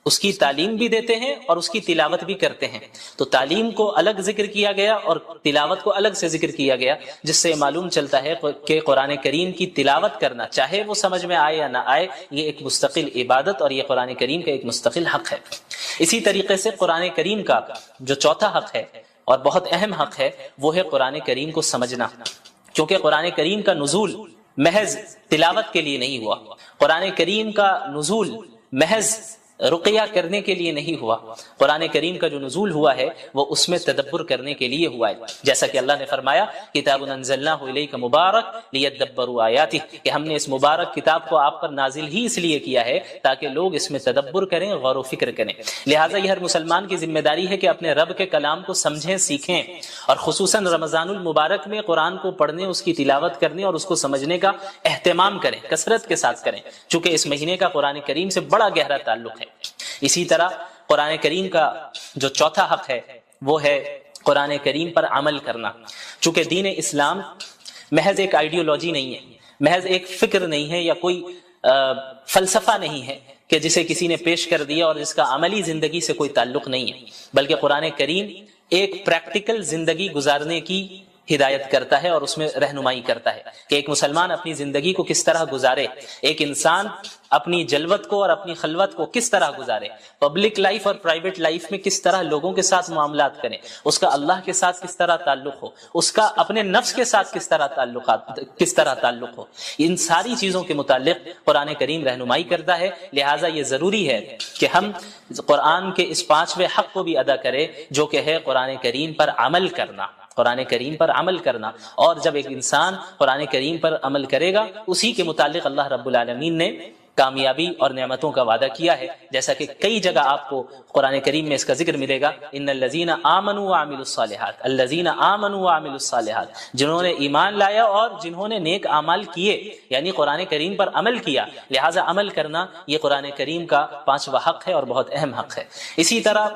اس کی تعلیم بھی دیتے ہیں اور اس کی تلاوت بھی کرتے ہیں. تو تعلیم کو الگ ذکر کیا گیا اور تلاوت کو الگ سے ذکر کیا گیا، جس سے معلوم چلتا ہے کہ قرآن کریم کی تلاوت کرنا چاہے وہ سمجھ میں آئے یا نہ آئے، یہ ایک مستقل عبادت اور یہ قرآن کریم کا ایک مستقل حق ہے. اسی طریقے سے قرآن کریم کا جو چوتھا حق ہے اور بہت اہم حق ہے وہ ہے قرآن کریم کو سمجھنا، کیونکہ قرآن کریم کا نزول محض تلاوت کے لیے نہیں ہوا، قرآن کریم کا نزول محض رقیہ کرنے کے لیے نہیں ہوا. قرآن کریم کا جو نزول ہوا ہے وہ اس میں تدبر کرنے کے لیے ہوا ہے، جیسا کہ اللہ نے فرمایا کتاب انزلناہ الیک مبارک لیدبروا آیاتہ، کہ ہم نے اس مبارک کتاب کو آپ پر نازل ہی اس لیے کیا ہے تاکہ لوگ اس میں تدبر کریں، غور و فکر کریں. لہٰذا یہ ہر مسلمان کی ذمہ داری ہے کہ اپنے رب کے کلام کو سمجھیں، سیکھیں، اور خصوصاً رمضان المبارک میں قرآن کو پڑھنے، اس کی تلاوت کرنے اور اس کو سمجھنے کا اہتمام کریں، کثرت کے ساتھ کریں، چونکہ اس مہینے کا قرآن کریم سے بڑا گہرا تعلق ہے. اسی طرح قرآن کریم کا جو چوتھا حق ہے وہ ہے قرآن کریم پر عمل کرنا. چونکہ دین اسلام محض ایک آئیڈیالوجی نہیں ہے، محض ایک فکر نہیں ہے، یا کوئی فلسفہ نہیں ہے کہ جسے کسی نے پیش کر دیا اور جس کا عملی زندگی سے کوئی تعلق نہیں ہے، بلکہ قرآن کریم ایک پریکٹیکل زندگی گزارنے کی ہدایت کرتا ہے اور اس میں رہنمائی کرتا ہے کہ ایک مسلمان اپنی زندگی کو کس طرح گزارے، ایک انسان اپنی جلوت کو اور اپنی خلوت کو کس طرح گزارے، پبلک لائف اور پرائیویٹ لائف میں کس طرح لوگوں کے ساتھ معاملات کریں، اس کا اللہ کے ساتھ کس طرح تعلق ہو، اس کا اپنے نفس کے ساتھ کس طرح تعلق ہو. ان ساری چیزوں کے متعلق قرآن کریم رہنمائی کرتا ہے. لہٰذا یہ ضروری ہے کہ ہم قرآن کے اس 5ویں حق کو بھی ادا کریں جو کہ ہے قرآن کریم پر عمل کرنا، قرآن کریم پر عمل کرنا. اور جب ایک انسان قرآن کریم پر عمل کرے گا، اسی کے متعلق اللہ رب العالمین نے کامیابی اور نعمتوں کا وعدہ کیا ہے، جیسا کہ کئی جگہ آپ کو قرآن کریم میں اس کا ذکر ملے گا، ان الذین آمنوا وعملوا الصالحات، الذین آمنوا وعملوا الصالحات، جنہوں نے ایمان لایا اور جنہوں نے نیک اعمال کیے، یعنی قرآن کریم پر عمل کیا۔ لہٰذا عمل کرنا یہ قرآن کریم کا 5واں حق ہے اور بہت اہم حق ہے۔ اسی طرح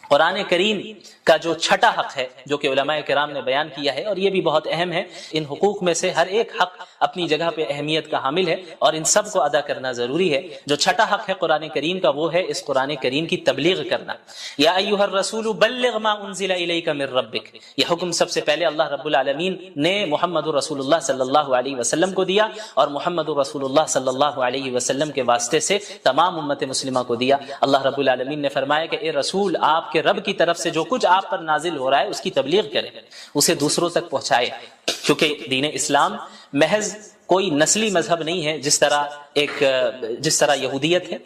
قرآن کریم کا جو چھٹا حق ہے جو کہ علماء کرام نے بیان کیا ہے، اور یہ بھی بہت اہم ہے، ان حقوق میں سے ہر ایک حق اپنی جگہ پہ اہمیت کا حامل ہے اور ان سب کو ادا کرنا ضروری ہے۔ جو چھٹا حق ہے قرآن کریم کا وہ ہے اس قرآن کریم کی تبلیغ کرنا۔ یا ایھا الرسول بلغ ما انزل الیک من ربک، یہ حکم سب سے پہلے اللہ رب العالمین نے محمد رسول اللہ صلی اللہ علیہ وسلم کو دیا، اور محمد رسول اللہ صلی اللہ علیہ وسلم کے واسطے سے تمام امت مسلمہ کو دیا۔ اللہ رب العالمین نے فرمایا کہ اے رسول، آپ کے رب کی طرف سے جو کچھ آپ پر نازل ہو رہا ہے اس کی تبلیغ کریں، اسے دوسروں تک پہنچائے، کیونکہ دین اسلام محض کوئی نسلی مذہب نہیں ہے جس طرح یہودیت ہے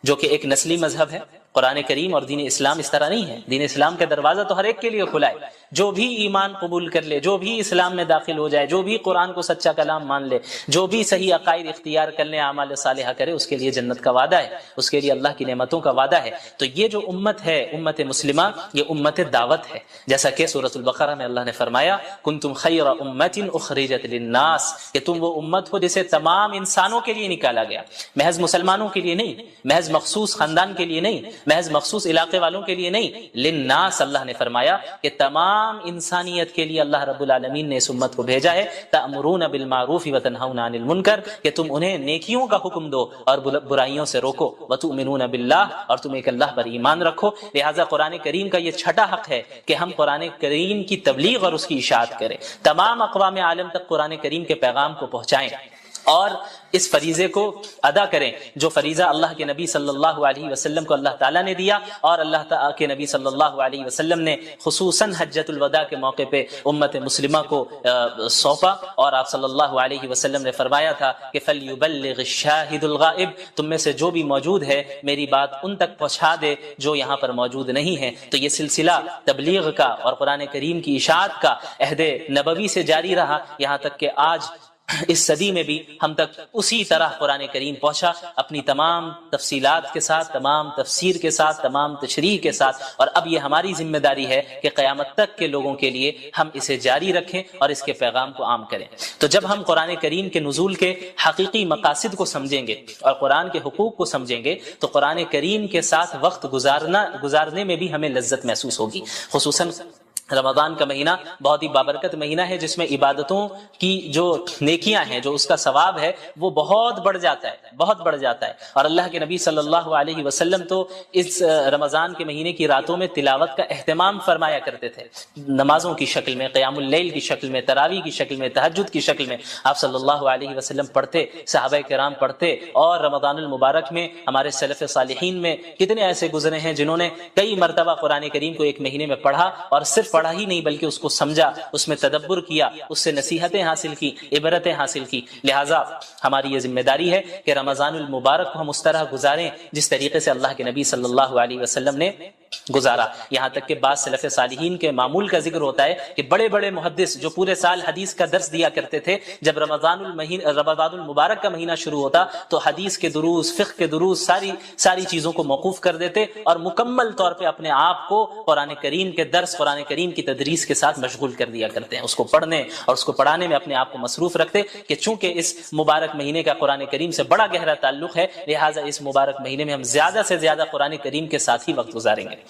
جو کہ ایک نسلی مذہب ہے۔ قرآن کریم اور دین اسلام اس طرح نہیں ہے۔ دین اسلام کا دروازہ تو ہر ایک کے لیے کھلا ہے، جو بھی ایمان قبول کر لے، جو بھی اسلام میں داخل ہو جائے، جو بھی قرآن کو سچا کلام مان لے، جو بھی صحیح عقائد اختیار کر لے، اعمال صالحہ کرے، اس کے لیے جنت کا وعدہ ہے، اس کے لیے اللہ کی نعمتوں کا وعدہ ہے۔ تو یہ جو امت ہے، امت مسلمہ، یہ امت دعوت ہے، جیسا کہ سورۃ البقرہ میں اللہ نے فرمایا کنتم خیر امۃ اخرجت للناس، کہ تم وہ امت ہو جسے تمام انسانوں کے لیے نکالا گیا، محض مسلمانوں کے لیے نہیں، محض مخصوص خاندان کے لیے نہیں، محض مخصوص علاقے والوں کے لیے نہیں، للناس، اللہ نے فرمایا کہ تمام انسانیت کے لیے اللہ رب العالمین نے اس امت کو بھیجا ہے۔ تأمرون بالمعروف وتنہون عن المنکر، کہ تم انہیں نیکیوں کا حکم دو اور برائیوں سے روکو، وتؤمنون باللہ، اور تم ایک اللہ پر ایمان رکھو۔ لہٰذا قرآن کریم کا یہ چھٹا حق ہے کہ ہم قرآن کریم کی تبلیغ اور اس کی اشاعت کریں، تمام اقوام عالم تک قرآن کریم کے پیغام کو پہنچائیں اور اس فریضے کو ادا کریں جو فریضہ اللہ کے نبی صلی اللہ علیہ وسلم کو اللہ تعالیٰ نے دیا، اور اللہ تعالیٰ کے نبی صلی اللہ علیہ وسلم نے خصوصاً حجۃ الوداع کے موقع پہ امت مسلمہ کو سونپا، اور آپ صلی اللہ علیہ وسلم نے فرمایا تھا کہ فَلْيُبَلِّغِ الشَّاهِدُ الْغَائِبُ، تم میں سے جو بھی موجود ہے میری بات ان تک پہنچا دے جو یہاں پر موجود نہیں ہے۔ تو یہ سلسلہ تبلیغ کا اور قرآن کریم کی اشاعت کا عہد نبوی سے جاری رہا، یہاں تک کہ آج اس صدی میں بھی ہم تک اسی طرح قرآن کریم پہنچا، اپنی تمام تفصیلات کے ساتھ، تمام تفسیر کے ساتھ، تمام تشریح کے ساتھ، اور اب یہ ہماری ذمہ داری ہے کہ قیامت تک کے لوگوں کے لیے ہم اسے جاری رکھیں اور اس کے پیغام کو عام کریں۔ تو جب ہم قرآن کریم کے نزول کے حقیقی مقاصد کو سمجھیں گے اور قرآن کے حقوق کو سمجھیں گے تو قرآن کریم کے ساتھ وقت گزارنے میں بھی ہمیں لذت محسوس ہوگی۔ خصوصاً رمضان کا مہینہ بہت ہی بابرکت مہینہ ہے، جس میں عبادتوں کی جو نیکیاں ہیں، جو اس کا ثواب ہے، وہ بہت بڑھ جاتا ہے۔ اور اللہ کے نبی صلی اللہ علیہ وسلم تو اس رمضان کے مہینے کی راتوں میں تلاوت کا اہتمام فرمایا کرتے تھے، نمازوں کی شکل میں، قیام اللیل کی شکل میں، تراویح کی شکل میں، تہجد کی شکل میں آپ صلی اللہ علیہ وسلم پڑھتے، صحابہ کرام پڑھتے، اور رمضان المبارک میں ہمارے سلف صالحین میں کتنے ایسے گزرے ہیں جنہوں نے کئی مرتبہ قرآن کریم کو ایک مہینے میں پڑھا، اور صرف پڑھا ہی نہیں بلکہ اس کو سمجھا، اس میں تدبر کیا، اس سے نصیحتیں حاصل کی، عبرتیں حاصل کی۔ لہٰذا ہماری یہ ذمہ داری ہے کہ رمضان المبارک کو ہم اس طرح گزاریں جس طریقے سے اللہ کے نبی صلی اللہ علیہ وسلم نے گزارا۔ یہاں تک کہ بعض سلف صالحین کے معمول کا ذکر ہوتا ہے کہ بڑے بڑے محدث جو پورے سال حدیث کا درس دیا کرتے تھے، جب رمضان المبارک کا مہینہ شروع ہوتا تو حدیث کے دروس، فقہ کے دروس، ساری چیزوں کو موقوف کر دیتے اور مکمل طور پہ اپنے آپ کو قرآن کریم کے درس، قرآن کریم کی تدریس کے ساتھ مشغول کر دیا کرتے ہیں، اس کو پڑھنے اور اس کو پڑھانے میں اپنے آپ کو مصروف رکھتے کہ چونکہ اس مبارک مہینے کا قرآن کریم سے بڑا گہرا تعلق ہے، لہٰذا اس مبارک مہینے میں ہم زیادہ سے زیادہ قرآن کریم کے ساتھ ہی وقت گزاریں گے۔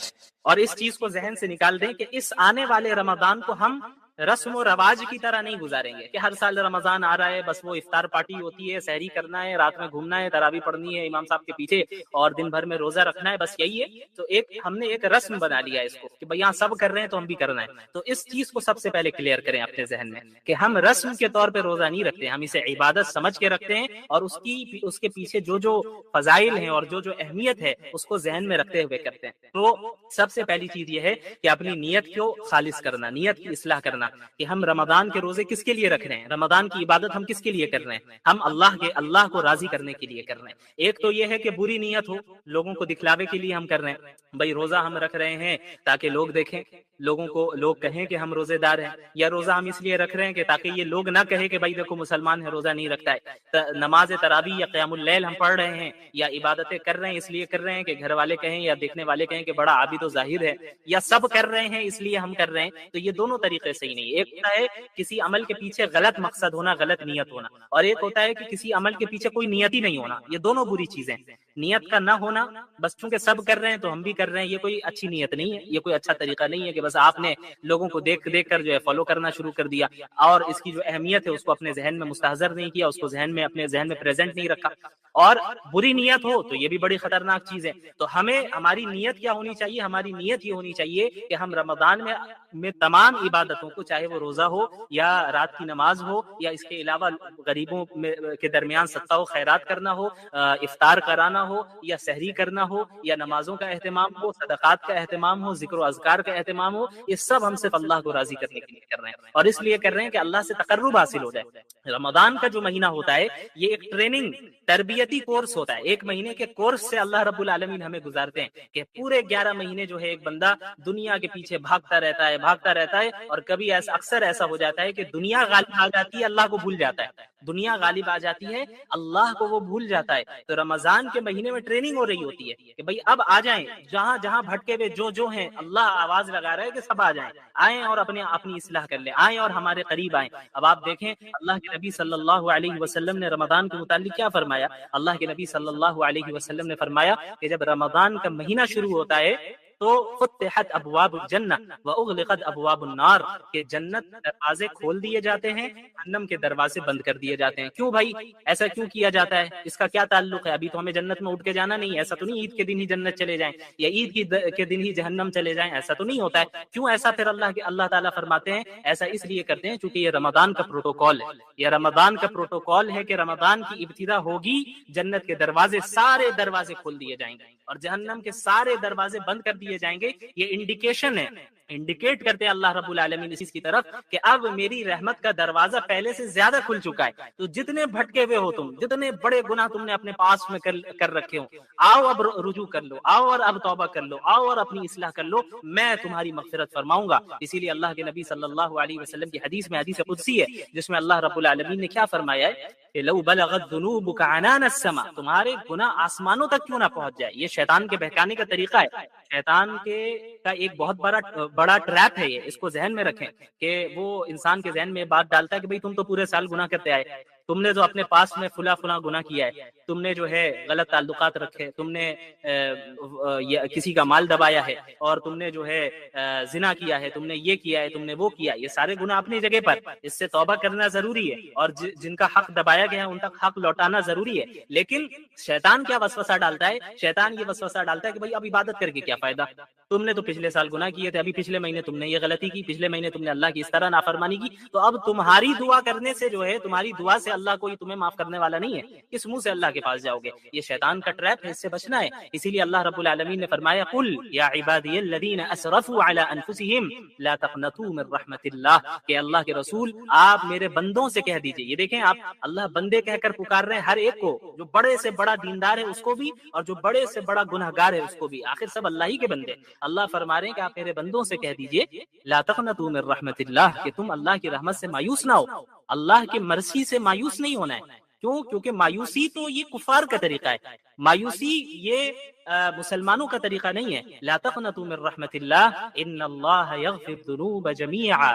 اور اس چیز کو ذہن سے نکال دیں کہ اس آنے والے رمضان کو ہم رسم و رواج کی طرح نہیں گزاریں گے کہ ہر سال رمضان آ رہا ہے، بس وہ افطار پارٹی ہوتی ہے، سحری کرنا ہے، رات میں گھومنا ہے، تراویح پڑھنی ہے امام صاحب کے پیچھے اور دن بھر میں روزہ رکھنا ہے، بس یہی ہے۔ تو ہم نے ایک رسم بنا لیا اس کو کہ بھئی یہاں سب کر رہے ہیں تو ہم بھی کرنا ہے۔ تو اس چیز کو سب سے پہلے کلیئر کریں اپنے ذہن میں کہ ہم رسم کے طور پہ روزہ نہیں رکھتے، ہم اسے عبادت سمجھ کے رکھتے ہیں، اور اس کے پیچھے جو فضائل ہیں اور جو اہمیت ہے اس کو ذہن میں رکھتے ہوئے کرتے ہیں۔ تو سب سے پہلی چیز یہ ہے کہ اپنی نیت کو خالص کرنا، نیت کی اصلاح کرنا کرنا کہ ہم رمضان کے روزے کس کے لیے رکھ رہے ہیں، رمضان کی عبادت ہم کس کے لیے کر رہے ہیں، ہم اللہ کو راضی کرنے کے لیے کر رہے ہیں۔ ایک تو یہ ہے کہ بری نیت ہو، لوگوں کو دکھلاوے کے لیے ہم کر رہے ہیں، بھائی روزہ ہم رکھ رہے ہیں تاکہ لوگ دیکھیں، لوگ کہیں کہ ہم روزے دار ہیں، یا روزہ ہم اس لیے رکھ رہے ہیں کہ تاکہ یہ لوگ نہ کہے کہ بھائی دیکھو مسلمان ہے روزہ نہیں رکھتا ہے، نماز تراویح یا قیام اللیل ہم پڑھ رہے ہیں یا عبادتیں کر رہے ہیں اس لیے کر رہے ہیں کہ گھر والے کہیں یا دیکھنے والے کہیں کہ بڑا عابد و ظاہر ہے، یا سب کر رہے ہیں اس لیے ہم کر رہے ہیں، تو یہ دونوں طریقے صحیح نہیں۔ ایک ہوتا ہے کسی عمل کے پیچھے غلط مقصد ہونا، غلط نیت ہونا، اور ایک ہوتا ہے کہ کسی عمل کے پیچھے کوئی نیت ہی نہیں ہونا، یہ دونوں بری چیزیں۔ نیت کا نہ ہونا، بس چونکہ سب کر رہے ہیں تو ہم بھی کر رہے ہیں، یہ کوئی اچھی نیت نہیں ہے، یہ کوئی اچھا طریقہ نہیں ہے کہ بس آپ نے لوگوں کو دیکھ کر جو ہے فالو کرنا شروع کر دیا اور اس کی جو اہمیت ہے اس کو اپنے ذہن میں مستحضر نہیں کیا، اس کو اپنے ذہن میں پریزنٹ نہیں رکھا، اور بری نیت ہو تو یہ بھی بڑی خطرناک چیز ہے۔ تو ہماری نیت کیا ہونی چاہیے؟ ہماری نیت یہ ہونی چاہیے کہ ہم رمضان میں تمام عبادتوں کو، چاہے وہ روزہ ہو یا رات کی نماز ہو یا اس کے علاوہ غریبوں کے درمیان صدقہ و خیرات کرنا ہو، افطار کرانا ہو یا سحری کرنا ہو یا نمازوں کا اہتمام ہو، صدقات کا اہتمام ہو، ذکر و اذکار کا اہتمام ہو، یہ سب ہم صرف اللہ کو راضی کرنے کے لیے کر رہے ہیں، اور اس لیے کر رہے ہیں کہ اللہ سے تقرب حاصل ہو جائے۔ رمضان کا جو مہینہ ہوتا ہے یہ ایک ٹریننگ، تربیتی کورس ہوتا ہے، ایک مہینے کے کورس سے اللہ رب العالمین ہمیں گزارتے ہیں کہ پورے 11 مہینے جو ہے ایک بندہ دنیا کے پیچھے بھاگتا رہتا ہے، اور کبھی اکثر ایسا ہو جاتا ہے کہ دنیا غالب آ جاتی ہے، اللہ کو بھول جاتا ہے، دنیا غالب آ جاتی ہے، اللہ کو وہ بھول جاتا ہے۔ تو رمضان کے مہینے میں ٹریننگ ہو رہی ہوتی ہے کہ بھئی اب آ جائیں، جہاں بھٹکے ہوئے جو ہیں، اللہ آواز لگا رہا ہے کہ سب آئیں اور اپنی اصلاح کر لیں، آئیں اور ہمارے قریب آئیں۔ اب آپ دیکھیں اللہ کے نبی صلی اللہ علیہ وسلم نے رمضان کے متعلق کیا فرمایا؟ اللہ کے نبی صلی اللہ علیہ وسلم نے فرمایا کہ جب رمضان کا مہینہ شروع ہوتا ہے تو فتحت ابواب الجنہ واغلقت ابواب النار، کہ جنت دروازے کھول دیے جاتے ہیں، جہنم کے دروازے بند کر دیے جاتے ہیں۔ کیوں بھائی ایسا کیوں کیا جاتا ہے؟ اس کا کیا تعلق ہے؟ ابھی تو ہمیں جنت میں اٹھ کے جانا نہیں ہے، ایسا تو نہیں عید کے دن ہی جنت چلے جائیں یا عید کے دن ہی جہنم چلے جائیں، ایسا تو نہیں ہوتا ہے۔ کیوں ایسا پھر اللہ تعالیٰ فرماتے ہیں؟ ایسا اس لیے کرتے ہیں چونکہ یہ رمضان کا پروٹوکول ہے، یہ رمضان کا پروٹوکول ہے کہ رمضان کی ابتدا ہوگی، جنت کے دروازے سارے دروازے کھول دیے جائیں گے اور جہنم کے سارے دروازے بند کر دیے جائیں گے۔ یہ انڈیکیشن ہے، انڈیکیٹ کرتے ہیں اللہ رب العالمین اس کی طرف کہ اب میری رحمت کا دروازہ پہلے سے زیادہ کھل چکا ہے، تو جتنے بھٹکے ہوئے ہو تم، جتنے بڑے گناہ تم نے اپنے پاس میں کر رکھے ہو، آؤ اب رجوع کر لو، آؤ اور اب توبہ کر لو، آؤ اور اپنی اصلاح کر لو، میں تمہاری مغفرت فرماؤں گا۔ اسی لیے اللہ کے نبی صلی اللہ علیہ وسلم کی حدیث میں، حدیث قدسی ہے، جس میں اللہ رب العالمین نے کیا فرمایا ہے کہ لو بلغت ذنوبک عنان السماء، تمہارے گناہ آسمانوں تک کیوں نہ پہنچ جائے۔ یہ شیطان کے بہکانے کا طریقہ ہے، شیطان کا ایک بہت بڑا ٹریپ ہے، یہ اس کو ذہن میں رکھیں کہ وہ انسان کے ذہن میں بات ڈالتا ہے کہ بھئی تم تو پورے سال گناہ کرتے آئے، تم نے جو اپنے پاس میں فلاں گناہ کیا ہے، تم نے جو ہے غلط تعلقات رکھے، تم نے کسی کا مال دبایا ہے، اور تم نے جو ہے زنا کیا ہے، تم نے یہ کیا ہے، تم نے وہ کیا، یہ سارے گناہ اپنی جگہ پر، اس سے توبہ کرنا ضروری ہے، اور جن کا حق دبایا گیا ہے ان تک حق لوٹانا ضروری ہے۔ لیکن شیطان کیا وسوسہ ڈالتا ہے؟ شیطان یہ وسوسہ ڈالتا ہے کہ بھئی اب عبادت کر کے کیا فائدہ، تم نے تو پچھلے سال گناہ کیے تھے، ابھی پچھلے مہینے تم نے یہ غلطی کی، پچھلے مہینے تم نے اللہ کی اس طرح نافرمانی کی، تو اب تمہاری دعا کرنے سے جو ہے، تمہاری دعا سے اللہ کوئی تمہیں معاف کرنے والا نہیں ہے، کس منہ سے اللہ کے پاس جاؤ گے؟ یہ شیطان کا ٹریپ ہے، اس سے بچنا ہے۔ اسی لیے اللہ رب العالمین نے فرمایا قل یا عبادی الذین اسرفوا علی انفسہم لا تقنطوا من رحمت اللہ، کہ اللہ کے رسول آپ میرے بندوں سے کہہ دیجئے۔ یہ دیکھیں آپ، اللہ بندے کہہ کر پکار رہے ہیں ہر ایک کو، جو بڑے سے بڑا دیندار ہے اس کو بھی، اور جو بڑے سے بڑا گنہگار ہے اس کو بھی، آخر سب اللہ ہی کے بندے۔ اللہ فرما رہے ہیں کہ آپ میرے بندوں سے کہہ دیجئے لا تقنطوا من رحمت اللہ، کہ تم اللہ کی رحمت سے مایوس نہ ہو، اللہ کی مرضی سے مایوس نہیں ہونا ہے۔ کیوں؟ کیونکہ مایوسی تو یہ کفار کا طریقہ ہے، مایوسی یہ مسلمانوں کا طریقہ نہیں ہے۔ لا تقنطوا من رحمت اللہ ان اللہ یغفر الذنوب جميعا،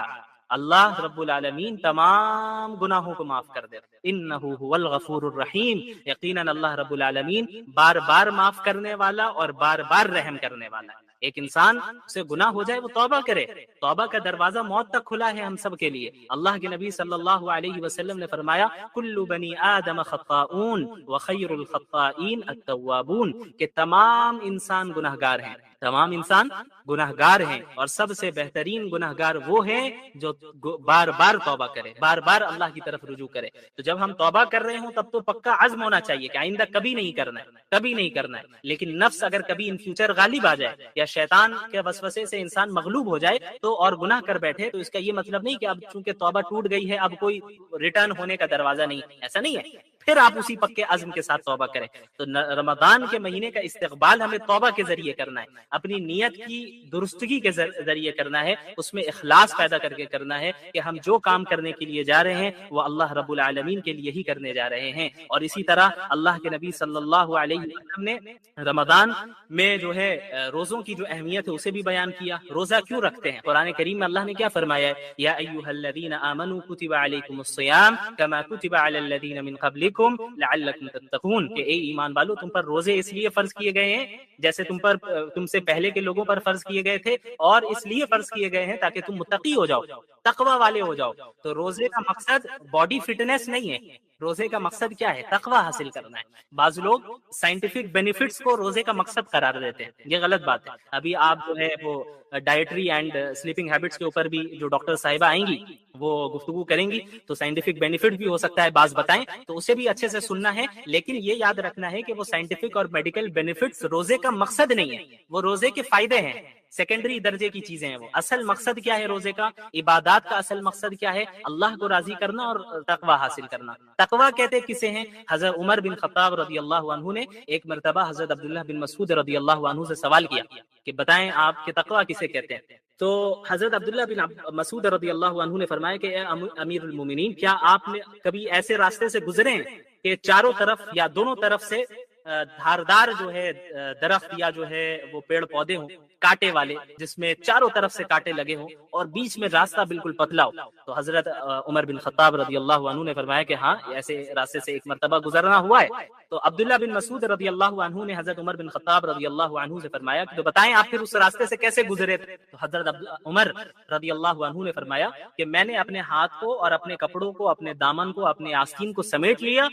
اللہ رب العالمین تمام گناہوں کو معاف کر دے، انہ هو الغفور الرحیم، یقیناً اللہ رب العالمین بار بار معاف کرنے والا اور بار بار رحم کرنے والا ہے۔ ایک انسان سے گناہ ہو جائے وہ توبہ کرے، توبہ کا دروازہ موت تک کھلا ہے ہم سب کے لیے۔ اللہ کے نبی صلی اللہ علیہ وسلم نے فرمایا کل بنی آدم خطاؤن وخیر الخطائین التوابون، کہ تمام انسان گناہگار ہیں، تمام انسان گناہگار ہیں، اور سب سے بہترین گناہگار وہ ہیں جو بار بار توبہ کرے، بار بار اللہ کی طرف رجوع کرے۔ تو جب ہم توبہ کر رہے ہوں تب تو پکا عزم ہونا چاہیے کہ آئندہ کبھی نہیں کرنا ہے، کبھی نہیں کرنا ہے۔ لیکن نفس اگر کبھی ان فیوچر غالب آ جائے یا شیطان کے وسوسے سے انسان مغلوب ہو جائے تو اور گناہ کر بیٹھے تو اس کا یہ مطلب نہیں کہ اب چونکہ توبہ ٹوٹ گئی ہے اب کوئی ریٹرن ہونے کا دروازہ نہیں، ایسا نہیں ہے، پھر آپ اسی پکے عزم کے ساتھ توبہ کریں۔ تو رمضان کے مہینے کا استقبال ہمیں توبہ کے ذریعے کرنا ہے، اپنی نیت کی درستگی کے ذریعے کرنا ہے، اس میں اخلاص پیدا کر کے کرنا ہے کہ ہم جو کام کرنے کے لیے جا رہے ہیں وہ اللہ رب العالمین کے لیے ہی کرنے جا رہے ہیں۔ اور اسی طرح اللہ کے نبی صلی اللہ علیہ وسلم نے رمضان میں جو ہے روزوں کی جو اہمیت ہے اسے بھی بیان کیا۔ روزہ کیوں رکھتے ہیں؟ قرآن کریم میں اللہ نے کیا فرمایا ہے؟ یا ایھا الذین آمنوا کتب علیکم الصیام کما کتب علی الذین من قبلکم لعلکم تتقون، کہ اے ایمان والو تم پر روزے اس لیے فرض کیے گئے ہیں جیسے تم سے پہلے کے لوگوں پر فرض کیے گئے تھے، اور اس لیے فرض کیے گئے ہیں تاکہ تم متقی ہو جاؤ، تقوی والے ہو جاؤ۔ تو روزے کا مقصد باڈی فٹنس نہیں ہے، روزے کا مقصد کیا ہے؟ تقوی حاصل کرنا ہے۔ بعض لوگ سائنٹیفک بینیفٹس کو روزے کا مقصد قرار دیتے ہیں، یہ غلط بات ہے۔ ابھی آپ جو ہے وہ ڈائٹری اینڈ سلیپنگ ہیبٹس کے اوپر بھی جو ڈاکٹر صاحبہ آئیں گی وہ گفتگو کریں گی، تو سائنٹیفک بینیفٹ بھی ہو سکتا ہے بعض بتائیں، تو اسے بھی اچھے سے سننا ہے، لیکن یہ یاد رکھنا ہے کہ وہ سائنٹیفک اور میڈیکل بینیفٹس روزے کا مقصد نہیں ہے، وہ روزے کے فائدے ہیں، سیکنڈری درجے کی چیزیں ہیں۔ وہ اصل مقصد کیا ہے روزے کا؟ عبادات کا اصل مقصد کیا ہے؟ اللہ کو راضی کرنا اور تقوی حاصل کرنا۔ تقوی کہتے کسے ہیں؟ حضرت عمر بن خطاب رضی اللہ عنہ نے ایک مرتبہ حضرت عبداللہ بن مسعود رضی اللہ عنہ سے سوال کیا کہ بتائیں آپ کے تقوی کسے کہتے ہیں؟ تو حضرت عبداللہ بن مسعود رضی اللہ عنہ نے فرمایا کہ اے امیر المومنین، کیا آپ نے کبھی ایسے راستے سے گزرے ہیں کہ چاروں طرف یا دونوں طرف سے دھاردار جو ہے درخت یا جو ہے وہ پیڑ پودے ہوں کانٹے والے، جس میں چاروں طرف سے کانٹے لگے ہوں اور بیچ میں راستہ بالکل پتلا ہو؟ تو حضرت عمر بن خطاب رضی اللہ عنہ نے فرمایا کہ ہاں، ایسے راستے سے ایک مرتبہ گزرنا ہوا ہے۔ تو عبداللہ بن مسعود رضی اللہ عنہ نے حضرت عمر بن خطاب رضی اللہ عنہ سے فرمایا کہ تو بتائیں آپ پھر اس راستے سے کیسے گزرے؟ تو حضرت عمر رضی اللہ عنہ نے فرمایا کہ میں نے اپنے ہاتھ کو اور اپنے کپڑوں کو، اپنے دامن کو، اپنے آستین کو سمیٹ لیا